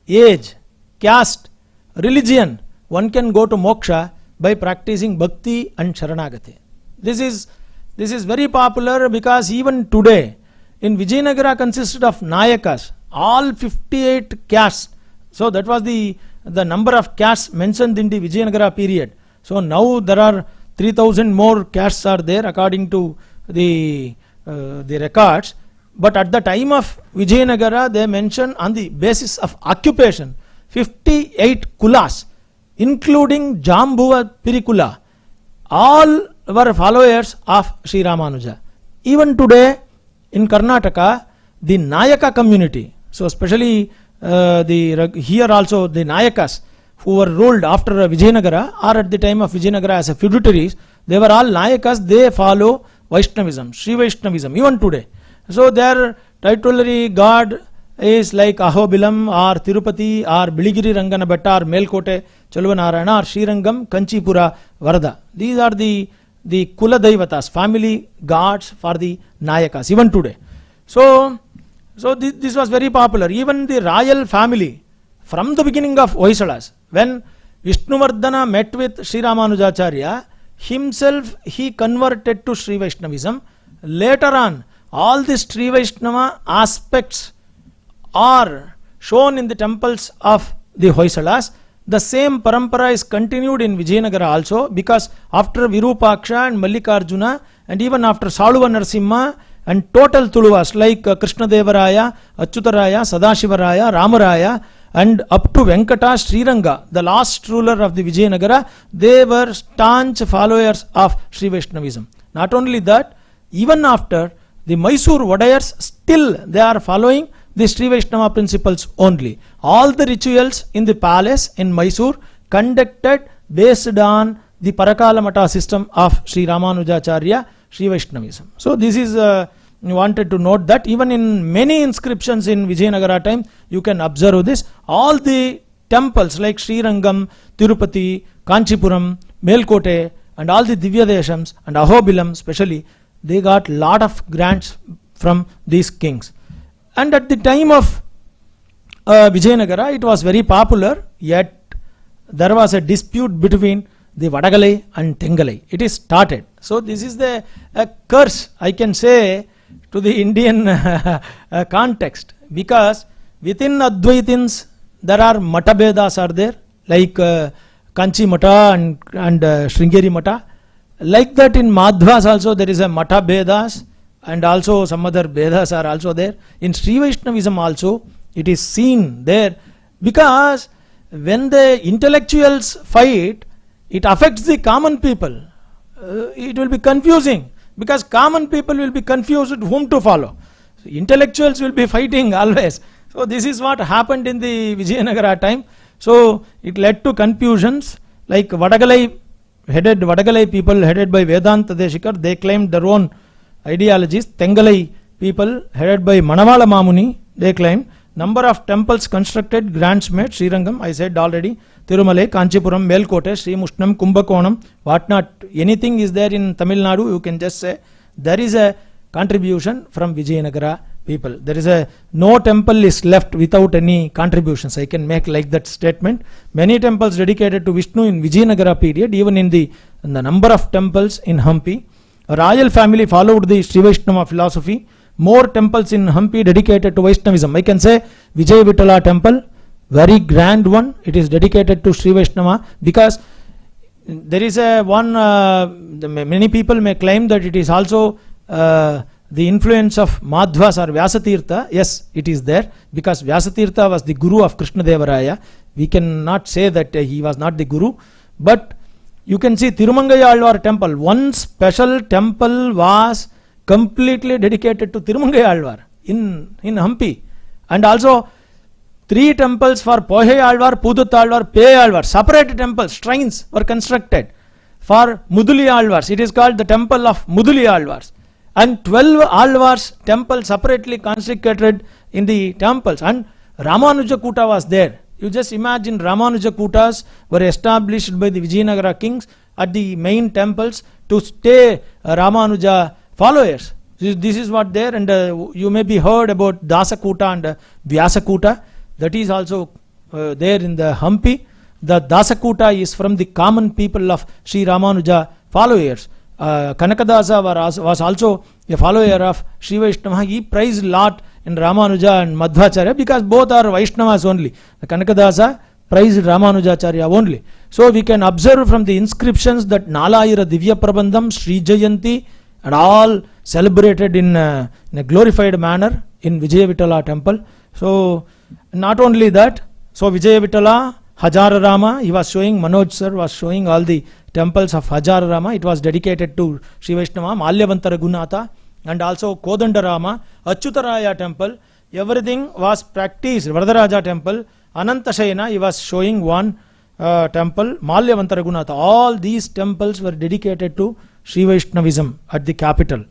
age, caste, religion, one can go to moksha by practicing bhakti and sharanagati. This is very popular because even today in Vijayanagara consisted of Nayakas, all 58 castes. So that was the number of castes mentioned in the Vijayanagara period. So now there are 3000 more castes are there according to the records. But at the time of Vijayanagara, they mention on the basis of occupation 58 kulas, including Jambuva Pirikula. All were followers of Sri Ramanuja. Even today in Karnataka, the Nayaka community, so especially here also the Nayakas who were ruled after Vijayanagara or at the time of Vijayanagara as a feudatories, they were all Nayakas, they follow Vaishnavism, Sri Vaishnavism, even today. So their titulary god is like Ahobilam or Tirupati or Biligiri Rangana Betta or Melkote Chalvanarayana or Srirangam Kanchipura Varada. These are the Kula Daivatas, family gods for the Nayakas, even today. So this was very popular. Even the royal family, from the beginning of Hoysalas, when Vishnuvardhana met with Sri Ramanujacharya, himself he converted to Sri Vaishnavism. Later on, all the Sri Vaishnava aspects are shown in the temples of the Hoysalas. The same parampara is continued in Vijayanagara also, because after Virupaksha and Mallikarjuna and even after Shalva Narasimha and total Tuluvas like Krishnadevaraya, Achyutaraya, Sadashivaraya, Ramaraya and up to Venkata Sriranga, the last ruler of the Vijayanagara, they were staunch followers of Sri Vaishnavism. Not only that, even after the Mysore Vadayars, still they are following the Sri Vaishnava principles only. All the rituals in the palace in Mysore conducted based on the Parakala Mata system of Sri Ramanujacharya, Sri Vaishnavism. So this is, you wanted to note that even in many inscriptions in Vijayanagara time, you can observe this. All the temples like Srirangam, Tirupati, Kanchipuram, Melkote and all the Divya Deshams and Ahobilam especially, they got lot of grants from these kings. And at the time of Vijayanagara, it was very popular, yet there was a dispute between the Vadagalai and Tengalai. It is started. So this is a curse, I can say, to the Indian context, because within Advaitins there are Mata Bedas are there, like Kanchi Mata and Sringeri Mata. Like that in Madhvas also there is a Mata Bedas and also some other Vedas are also there. In Sri Vaishnavism also it is seen there, because when the intellectuals fight, it affects the common people. It will be confusing, because common people will be confused whom to follow. So intellectuals will be fighting always. So this is what happened in the Vijayanagara time. So it led to confusions, like Vadagalai people headed by Vedanta Deshikar, they claimed their own ideologies. Tengalai people headed by Manavala Mamuni, they claimed. Number of temples constructed, grants made, Srirangam, I said already, Tirumalai, Kanchipuram, Melkote, Sri Mushnam, Kumbakonam, what not, anything is there in Tamil Nadu, you can just say there is a contribution from Vijayanagara people. There is no temple is left without any contributions. I can make like that statement. Many temples dedicated to Vishnu in Vijayanagara period, even in the number of temples in Hampi. A royal family followed the Sri Vaishnava philosophy. More temples in Hampi dedicated to Vaishnavism. I can say Vijay Vittala temple, very grand one. It is dedicated to Sri Vaishnava because there is many people may claim that it is also the influence of Madhvas or Vyasatirtha. Yes, it is there because Vyasatirtha was the guru of Krishna Devaraya. We cannot say that he was not the guru, but you can see Tirumangayalvar temple. One special temple was completely dedicated to Tirumangayalvar in Hampi, and also 3 temples for Poheyalvar, Puduttalvar, Peyalvar, separate temples, shrines were constructed. For Muduli Alvars, it is called the temple of Muduli Alvars. And 12 Alvars temples separately consecrated in the temples. And Ramanuja Kuta was there. You just imagine Ramanuja Kutas were established by the Vijayanagara kings at the main temples to stay Ramanuja followers. This is what there, and you may be heard about Dasakuta and Vyasakuta. That is also there in the Hampi. The Dasakuta is from the common people of Sri Ramanuja followers. Kanakadasa was also a follower of Sri Vaishnava. He praised a lot in Ramanuja and Madhvacharya because both are Vaishnavas only. The Kanakadasa praised Ramanujacharya only. So we can observe from the inscriptions that Nalayira Divya Prabandham, Sri Jayanti and all celebrated in a glorified manner in Vijaya Vittala temple. So not only that, so Vijaya Vittala, Hajararama, he was showing, Manoj sir was showing all the temples of Hajararama. It was dedicated to Sri Vaishnava, Malyavanta Raghunatha, and also Kodandarama, Achyutaraya temple. Everything was practiced. Varadaraja temple, Anantashayana, he was showing one temple, Malyavanta Raghunatha. All these temples were dedicated to Sri Vaishnavism at the capital.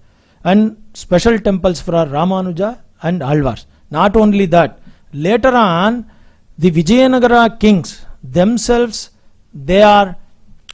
And special temples for Ramanuja and Alvars. Not only that, later on, the Vijayanagara kings themselves, they are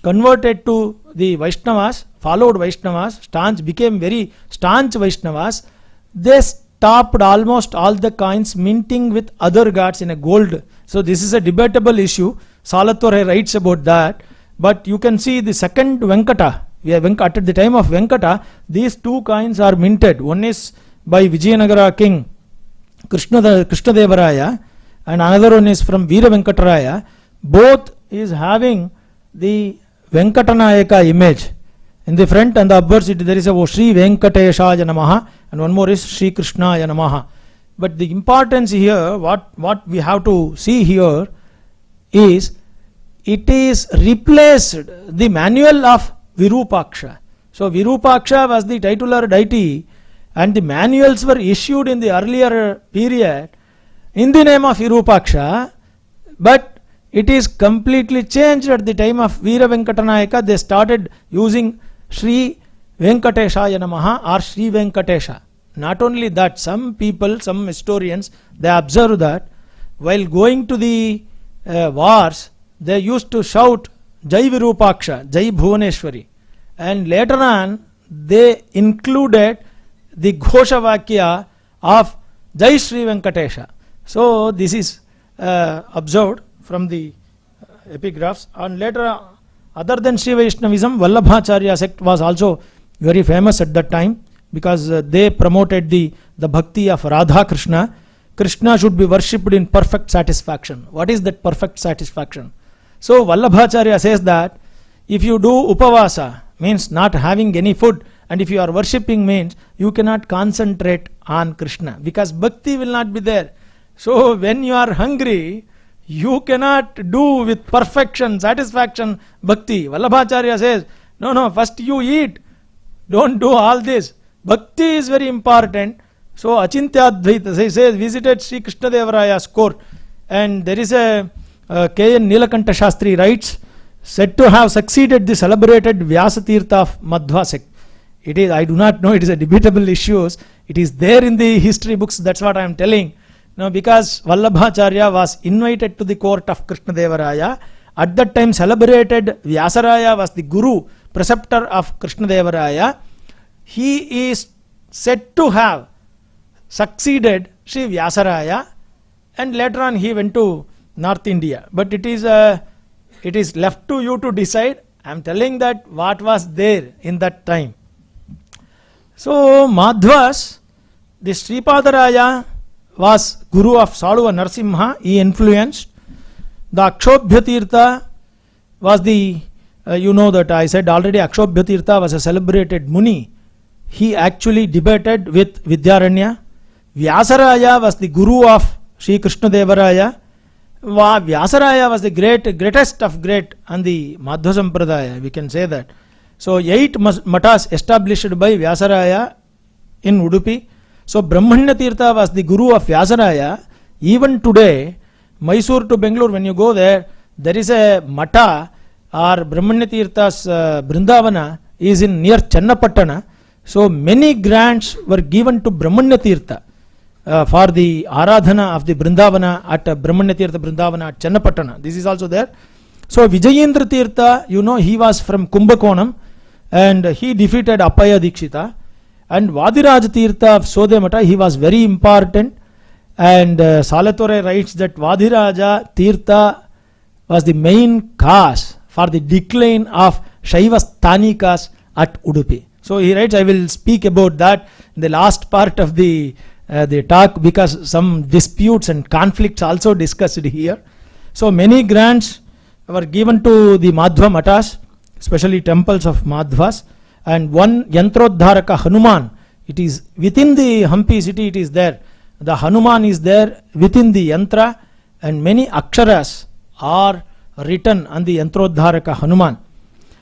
converted to the Vaishnavas, followed Vaishnavas, became very staunch Vaishnavas. They stopped almost all the coins minting with other gods in a gold. So this is a debatable issue. Salatore writes about that. But you can see the second Venkata. At the time of Venkata, these 2 coins are minted. One is by Vijayanagara king Krishnadevaraya, and another one is from Veera Venkataraya. Both is having the Venkatanayaka image. In the front and the upwards, there is a Sri Venkateshaya Namaha, and one more is Sri Krishnaya Namaha. But the importance here, what we have to see here is, it is replaced the manual of Virupaksha. So Virupaksha was the titular deity, and the manuals were issued in the earlier period in the name of Virupaksha, but it is completely changed at the time of Veera Venkatanayaka. They started using Sri Venkateshaya Namaha or Sri Venkatesha. Not only that, some people, some historians, they observe that while going to the wars, they used to shout Jai Virupaksha, Jai Bhuvaneshwari, and later on they included the Ghoshavakkya of Jai Sri Venkatesha. So this is observed from the epigraphs. And later, other than Sri Vaishnavism, Vallabhacharya sect was also very famous at that time because they promoted the bhakti of Radha Krishna. Krishna should be worshipped in perfect satisfaction. What is that perfect satisfaction? So Vallabhacharya says that if you do upavasa, means not having any food, and if you are worshipping, means you cannot concentrate on Krishna because bhakti will not be there. So when you are hungry, you cannot do with perfection, satisfaction, bhakti. Vallabhacharya says, no, first you eat. Don't do all this. Bhakti is very important. So Achintya Advaita says, visited Sri Krishnadevaraya's court, and there is a K.N. Nilakanta Shastri writes, said to have succeeded the celebrated Vyasatirtha of Madhva sect. It is, I do not know, it is a debatable issue. It is there in the history books, that's what I am telling. Now, because Vallabhacharya was invited to the court of Krishnadevaraya, at that time celebrated Vyasaraya was the guru, preceptor of Krishnadevaraya. He is said to have succeeded Sri Vyasaraya, and later on he went to North India. But it is left to you to decide. I am telling that what was there in that time. So Madhvas, the Sripadaraya was guru of Shalva Narasimha. He influenced. The Akshobhya Tirtha was the, you know that I said already, Akshobhya Tirtha was a celebrated Muni. He actually debated with Vidyaranya. Vyasaraya was the guru of Sri Krishna Devaraya. Vyasaraya was the greatest of great on the Madhva Sampradaya, we can say that. So 8 matas established by Vyasaraya in Udupi. So Brahmanya Tirtha was the guru of Vyasaraya. Even today, Mysore to Bangalore, when you go there, there is a mata or Brahmanya Tirtha's Brindavana is in near Channapattana. So many grants were given to Brahmanya Tirtha for the Aradhana of the Brindavana at Brahmanya Tirtha Brindavana at Channapattana. This is also there. So Vijayendra Tirtha, you know, he was from Kumbakonam and he defeated Appaya Dikshita. And Vadiraj Tirtha of Sodemata, he was very important. And Salatore writes that Vadiraja Tirtha was the main cause for the decline of Shaiva Sthanikas at Udupi. So he writes, I will speak about that in the last part of the talk, because some disputes and conflicts also discussed here. So many grants were given to the Madhva Matas, especially temples of Madhvas. And one Yantrodharaka Hanuman, it is within the Hampi city, it is there. The Hanuman is there within the Yantra, and many Aksharas are written on the Yantrodharaka Hanuman.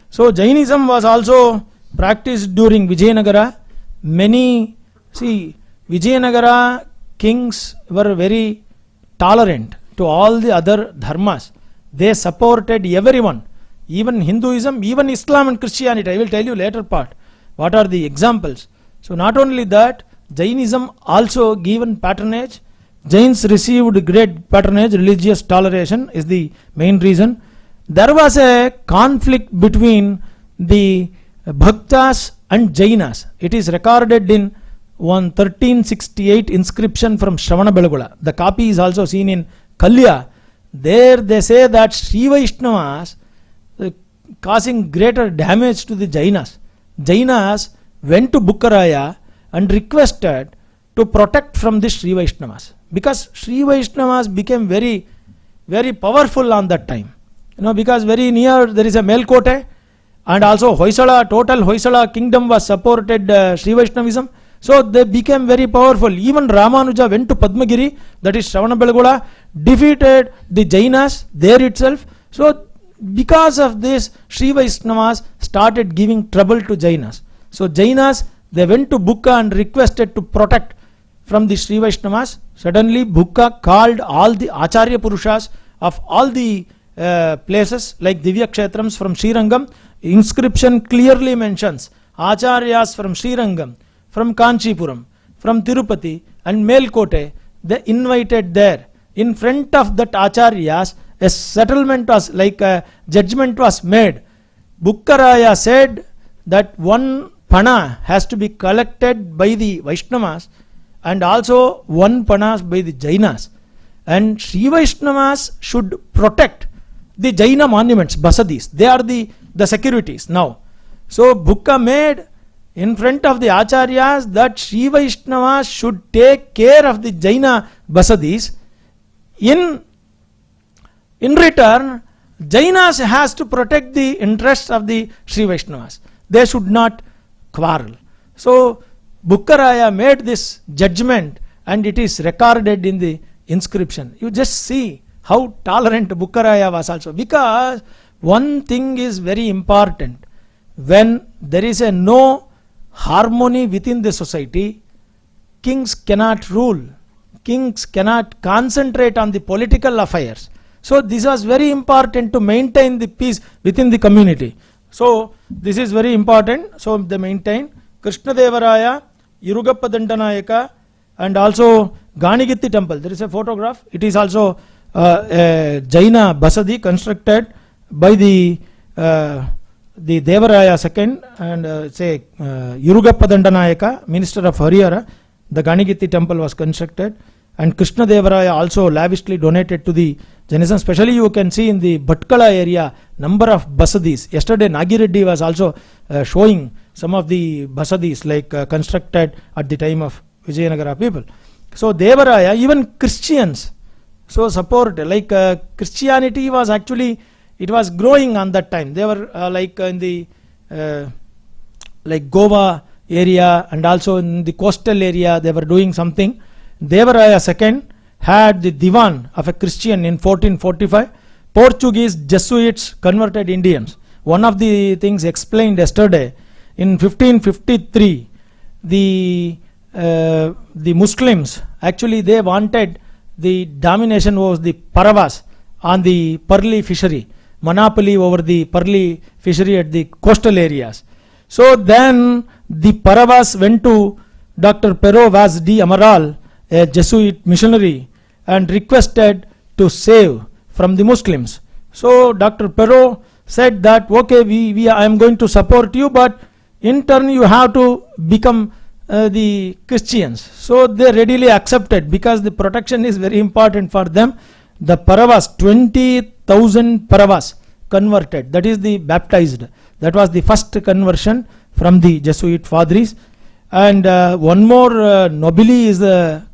So Jainism was also practiced during Vijayanagara. Many, see, Vijayanagara kings were very tolerant to all the other dharmas. They supported everyone. Even Hinduism, even Islam and Christianity. I will tell you later part what are the examples. So not only that, Jainism also given patronage. Jains received great patronage. Religious toleration is the main reason. There was a conflict between the Bhaktas and Jainas. It is recorded in 1368 inscription from Shravanabelagola. The copy is also seen in Kalya. There they say that Sri Vaishnavas causing greater damage to the Jainas. Jainas went to Bukkaraya and requested to protect from the Sri Vaishnavas, because Sri Vaishnavas became very, very powerful on that time. You know, because very near there is a Melkote, and also Hoysala, total Hoysala kingdom was supported Sri Vaishnavism. So they became very powerful. Even Ramanuja went to Padmagiri, that is Shravanabelagola, defeated the Jainas there itself. So because of this, Sri Vaishnavas started giving trouble to Jainas. So Jainas, they went to Bukka and requested to protect from the Sri Vaishnavas. Suddenly Bukka called all the Acharya Purushas of all the places like Divya Kshetrams from Srirangam. Inscription clearly mentions Acharyas from Srirangam, from Kanchipuram, from Tirupati and Melkote. They invited there. In front of that Acharyas, a settlement was like a judgment was made. Bukkaraya said that one pana has to be collected by the Vaishnavas and also one pana by the Jainas. And Sri Vaishnavas should protect the Jaina monuments, basadis. They are the securities now. So Bukka made in front of the Acharyas that Sri Vaishnavas should take care of the Jaina basadis. In return, Jainas has to protect the interests of the Sri Vaishnavas. They should not quarrel. So Bukkaraya made this judgment and it is recorded in the inscription. You just see how tolerant Bukkaraya was also. Because one thing is very important. When there is a no harmony within the society, kings cannot rule. Kings cannot concentrate on the political affairs. So this was very important to maintain the peace within the community. So this is very important. So they maintain Krishna Devaraya, Irugappa Dandanayaka, and also Ganigitti temple. There is a photograph. It is also a Jaina basadi constructed by the Devaraya II and say Irugappa Dandanayaka, minister of Harihara. the Ganigiti temple was constructed, and Krishna Devaraya also lavishly donated to the Jainism. Especially you can see in the Bhatkala area number of basadis. Yesterday Nagireddy was also showing some of the basadis like constructed at the time of Vijayanagara people. So Devaraya, even Christians, so support, like Christianity was actually, it was growing on that time. They were like in the like Goa area and also in the coastal area they were doing something. Devaraya II had the Divan of a Christian in 1445. Portuguese Jesuits converted Indians. One of the things explained yesterday, in 1553 the Muslims actually they wanted the domination was the Paravas on the pearly fishery, monopoly over the pearly fishery at the coastal areas. So then the Paravas went to Dr. Pero Vaz de Amaral, a Jesuit missionary, and requested to save from the Muslims. So Dr. Pero said that okay, I am going to support you, but in turn you have to become the Christians. So they readily accepted because the protection is very important for them. The Paravas, 20,000 Paravas converted, that is the baptized. That was the first conversion from the Jesuit Padris. And one more nobili is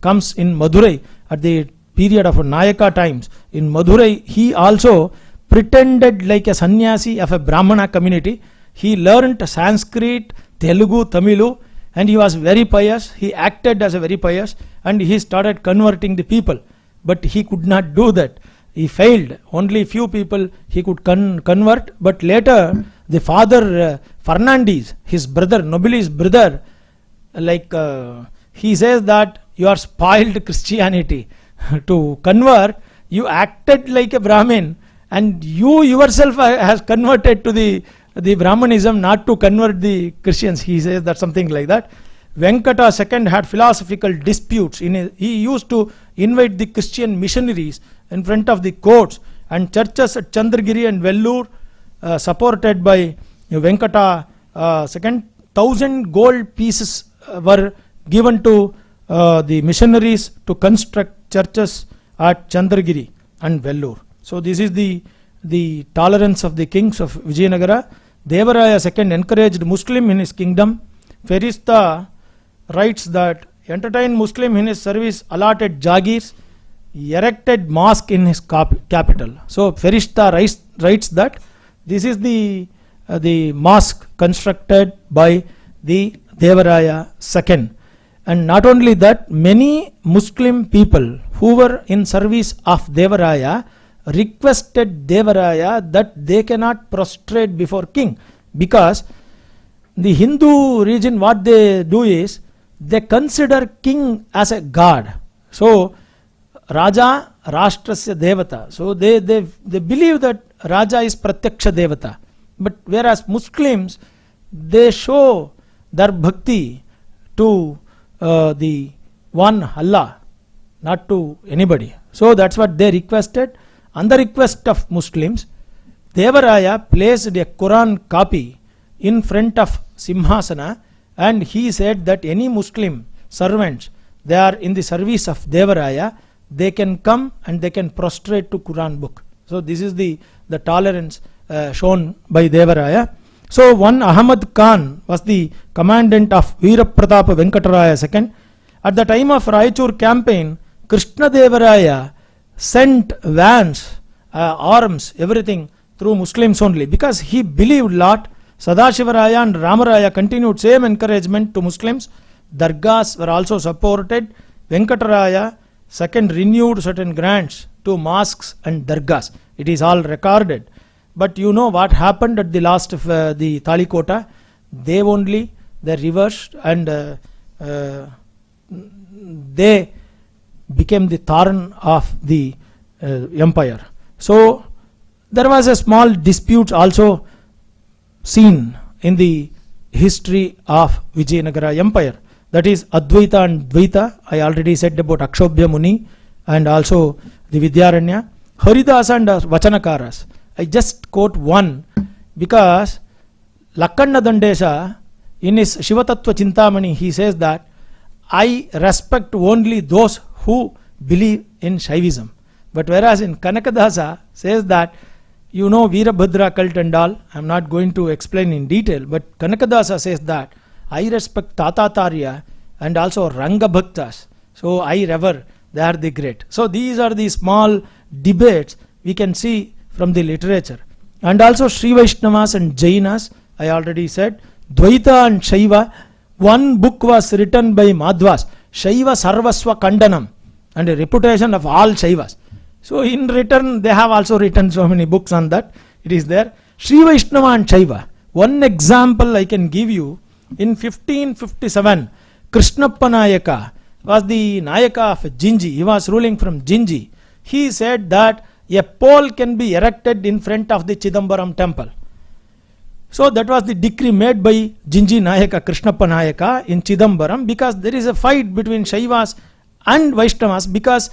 comes in Madurai at the period of Nayaka times. In Madurai he also pretended like a sannyasi of a Brahmana community. He learnt Sanskrit, Telugu, Tamilu, and he was very pious. He acted as a very pious and he started converting the people, but he could not do that. He failed. Only few people he could convert, but later the father Fernandez, his brother, Nobili's brother, like he says that you are spoiled Christianity. To convert, you acted like a Brahmin and you yourself has converted to the Brahmanism, not to convert the Christians. He says that something like that. Venkata II had philosophical disputes. He used to invite the Christian missionaries in front of the courts, and churches at Chandragiri and Vellore supported by Venkata II. 1,000 gold pieces were given to the missionaries to construct churches at Chandragiri and Vellore. So this is the tolerance of the kings of Vijayanagara. Devaraya II encouraged Muslim in his kingdom. Ferista writes that entertained Muslim in his service, allotted jagirs, erected mosque in his capital. So Ferista writes that this is the mosque constructed by the Devaraya II. And not only that, many Muslim people who were in service of Devaraya requested Devaraya that they cannot prostrate before king, because the Hindu region what they do is they consider king as a god. So Raja Rashtrasya Devata. So they believe that Raja is Pratyaksha Devata. But whereas Muslims, they show their bhakti to the one Allah, not to anybody. So that's what they requested. On the request of Muslims, Devaraya placed a Quran copy in front of Simhasana, and he said that any Muslim servants, they are in the service of Devaraya, they can come and they can prostrate to Quran book. So this is the tolerance shown by Devaraya. So one Ahmad Khan was the commandant of Veerapratapa Venkataraya II. At the time of Raichur campaign, Krishna Devaraya sent vans, arms, everything through Muslims only, because he believed lot. Sadashivaraya and Ramaraya continued same encouragement to Muslims. Dargahs were also supported. Venkataraya II renewed certain grants to mosques and dargahs. It is all recorded. But you know what happened at the last of the Talikota? They reversed and they became the thorn of the empire. So there was a small dispute also seen in the history of Vijayanagara Empire. That is Advaita and Dvaita. I already said about Akshobhya Muni and also the Vidyaranya. Haridasa and Vachanakaras. I just quote one because Lakkanna Dandesa in his Shivatattva Chintamani he says that I respect only those who believe in Shaivism. But whereas in Kanakadasa says that, you know, Veerabhadra cult and all, I am not going to explain in detail, but Kanakadasa says that I respect Tatatarya and also Ranga Bhaktas. So I revere, they are the great. So these are the small debates we can see from the literature. And also Sri Vaishnavas and Jainas, I already said, Dvaita and Shaiva. One book was written by Madhvas, Shaiva Sarvasva Kandanam, and a reputation of all Shaivas. So in return, they have also written so many books on that. It is there. Sri Vaishnava and Shaiva. One example I can give you. In 1557, Krishnappa Nayaka was the Nayaka of Jinji. He was ruling from Jinji. He said that a pole can be erected in front of the Chidambaram temple. So that was the decree made by Jinji Nayaka, Krishnappa Nayaka in Chidambaram, because there is a fight between Shaivas and Vaishnavas, because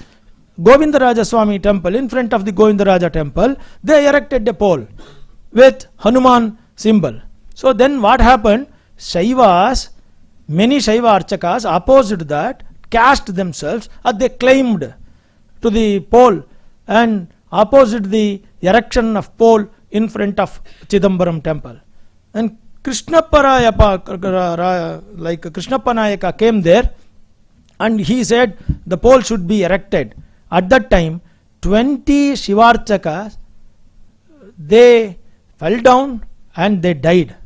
Govindaraja Swami temple, in front of the Govindaraja temple, they erected a pole with Hanuman symbol. So then what happened? Shaivas, many Shaiva Archakas opposed that, cast themselves, or they claimed to the pole and opposed the erection of pole in front of Chidambaram temple. And Krishnappa Nayaka came there and he said the pole should be erected. At that time, 20 Shivarchakas, they fell down and they died.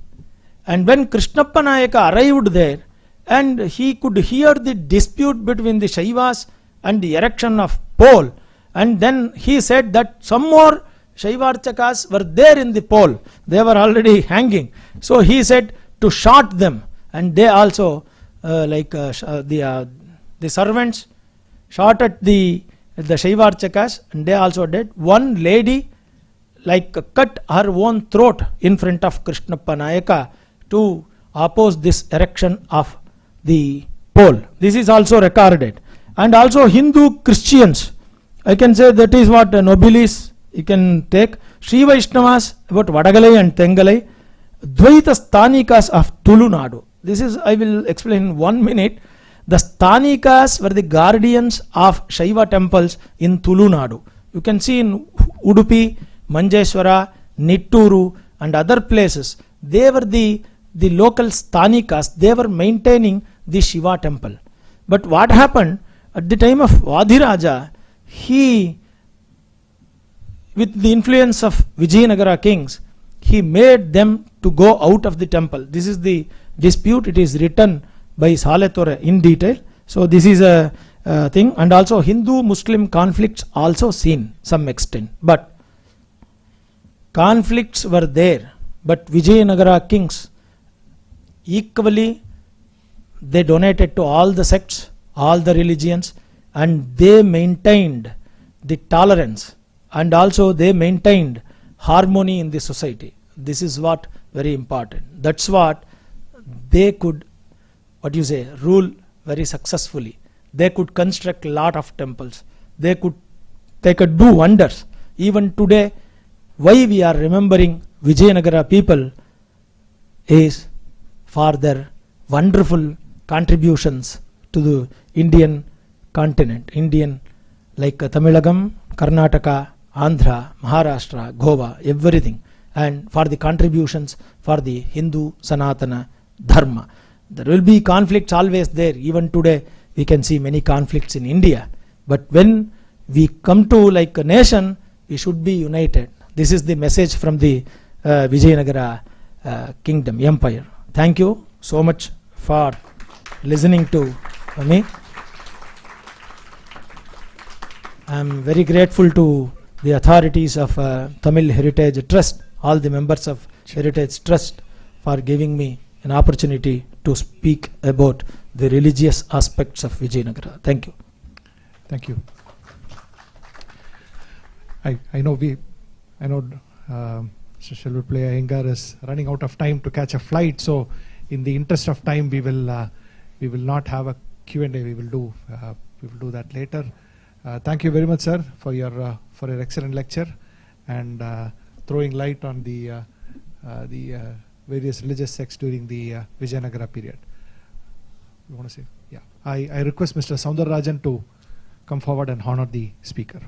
And when Krishnappa Nayaka arrived there, and he could hear the dispute between the Shaivas and the erection of pole, and then he said that some more Shaivarchakas were there in the pole, they were already hanging. So he said to shot them, and they also the servants shot at the Shaivarchakas, and they also did. One lady cut her own throat in front of Krishnappa Nayaka to oppose this erection of the pole. This is also recorded. And also Hindu Christians, I can say that is what nobilis you can take. Sri Vaishnavas about Vadagalai and Tengalai. Dvaita Sthanikas of Tulunadu. This is, I will explain in 1 minute. The Sthanikas were the guardians of Shaiva temples in Tulunadu. You can see in Udupi, Manjeshwara, Nitturu and other places. They were the local Sthanikas. They were maintaining the Shiva temple. But what happened at the time of Vadiraja, he, with the influence of Vijayanagara kings, he made them to go out of the temple. This is the dispute. It is written by Saletore in detail. So this is a thing. And also Hindu-Muslim conflicts also seen some extent. But conflicts were there. But Vijayanagara kings equally, they donated to all the sects, all the religions, and they maintained the tolerance, and also they maintained harmony in the society. This is what very important. That's what they could, rule very successfully. They could construct a lot of temples. They could do wonders. Even today, why we are remembering Vijayanagara people is for their wonderful contributions to the Indian continent. Indian, like Tamilagam, Karnataka, Andhra, Maharashtra, Goa, everything. And for the contributions for the Hindu Sanatana Dharma. There will be conflicts always there. Even today we can see many conflicts in India. But when we come to like a nation, we should be united. This is the message from the Vijayanagara kingdom, empire. Thank you so much for listening to me. I am very grateful to the authorities of Tamil Heritage Trust, all the members of Heritage Trust, for giving me an opportunity to speak about the religious aspects of Vijayanagara. Thank you. Thank you. I know Shalva PilleIyengar is running out of time to catch a flight, so in the interest of time we will not have a Q&A. We will do that later. Thank you very much, sir, for your excellent lecture and throwing light on the various religious sects during the Vijayanagara period. You want to say? Yeah, I request Mr. Soundararajan to come forward and honor the speaker.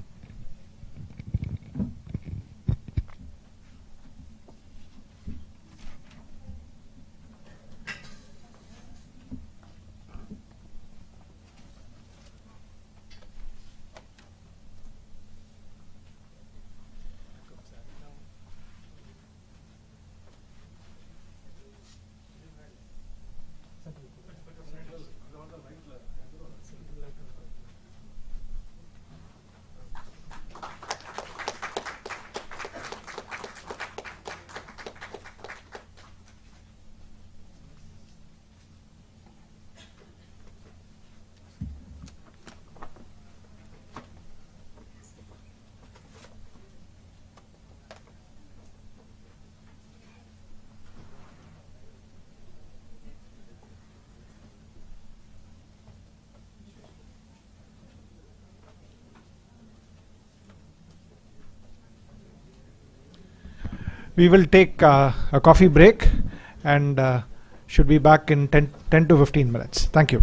We will take a coffee break and should be back in 10 to 15 minutes. Thank you.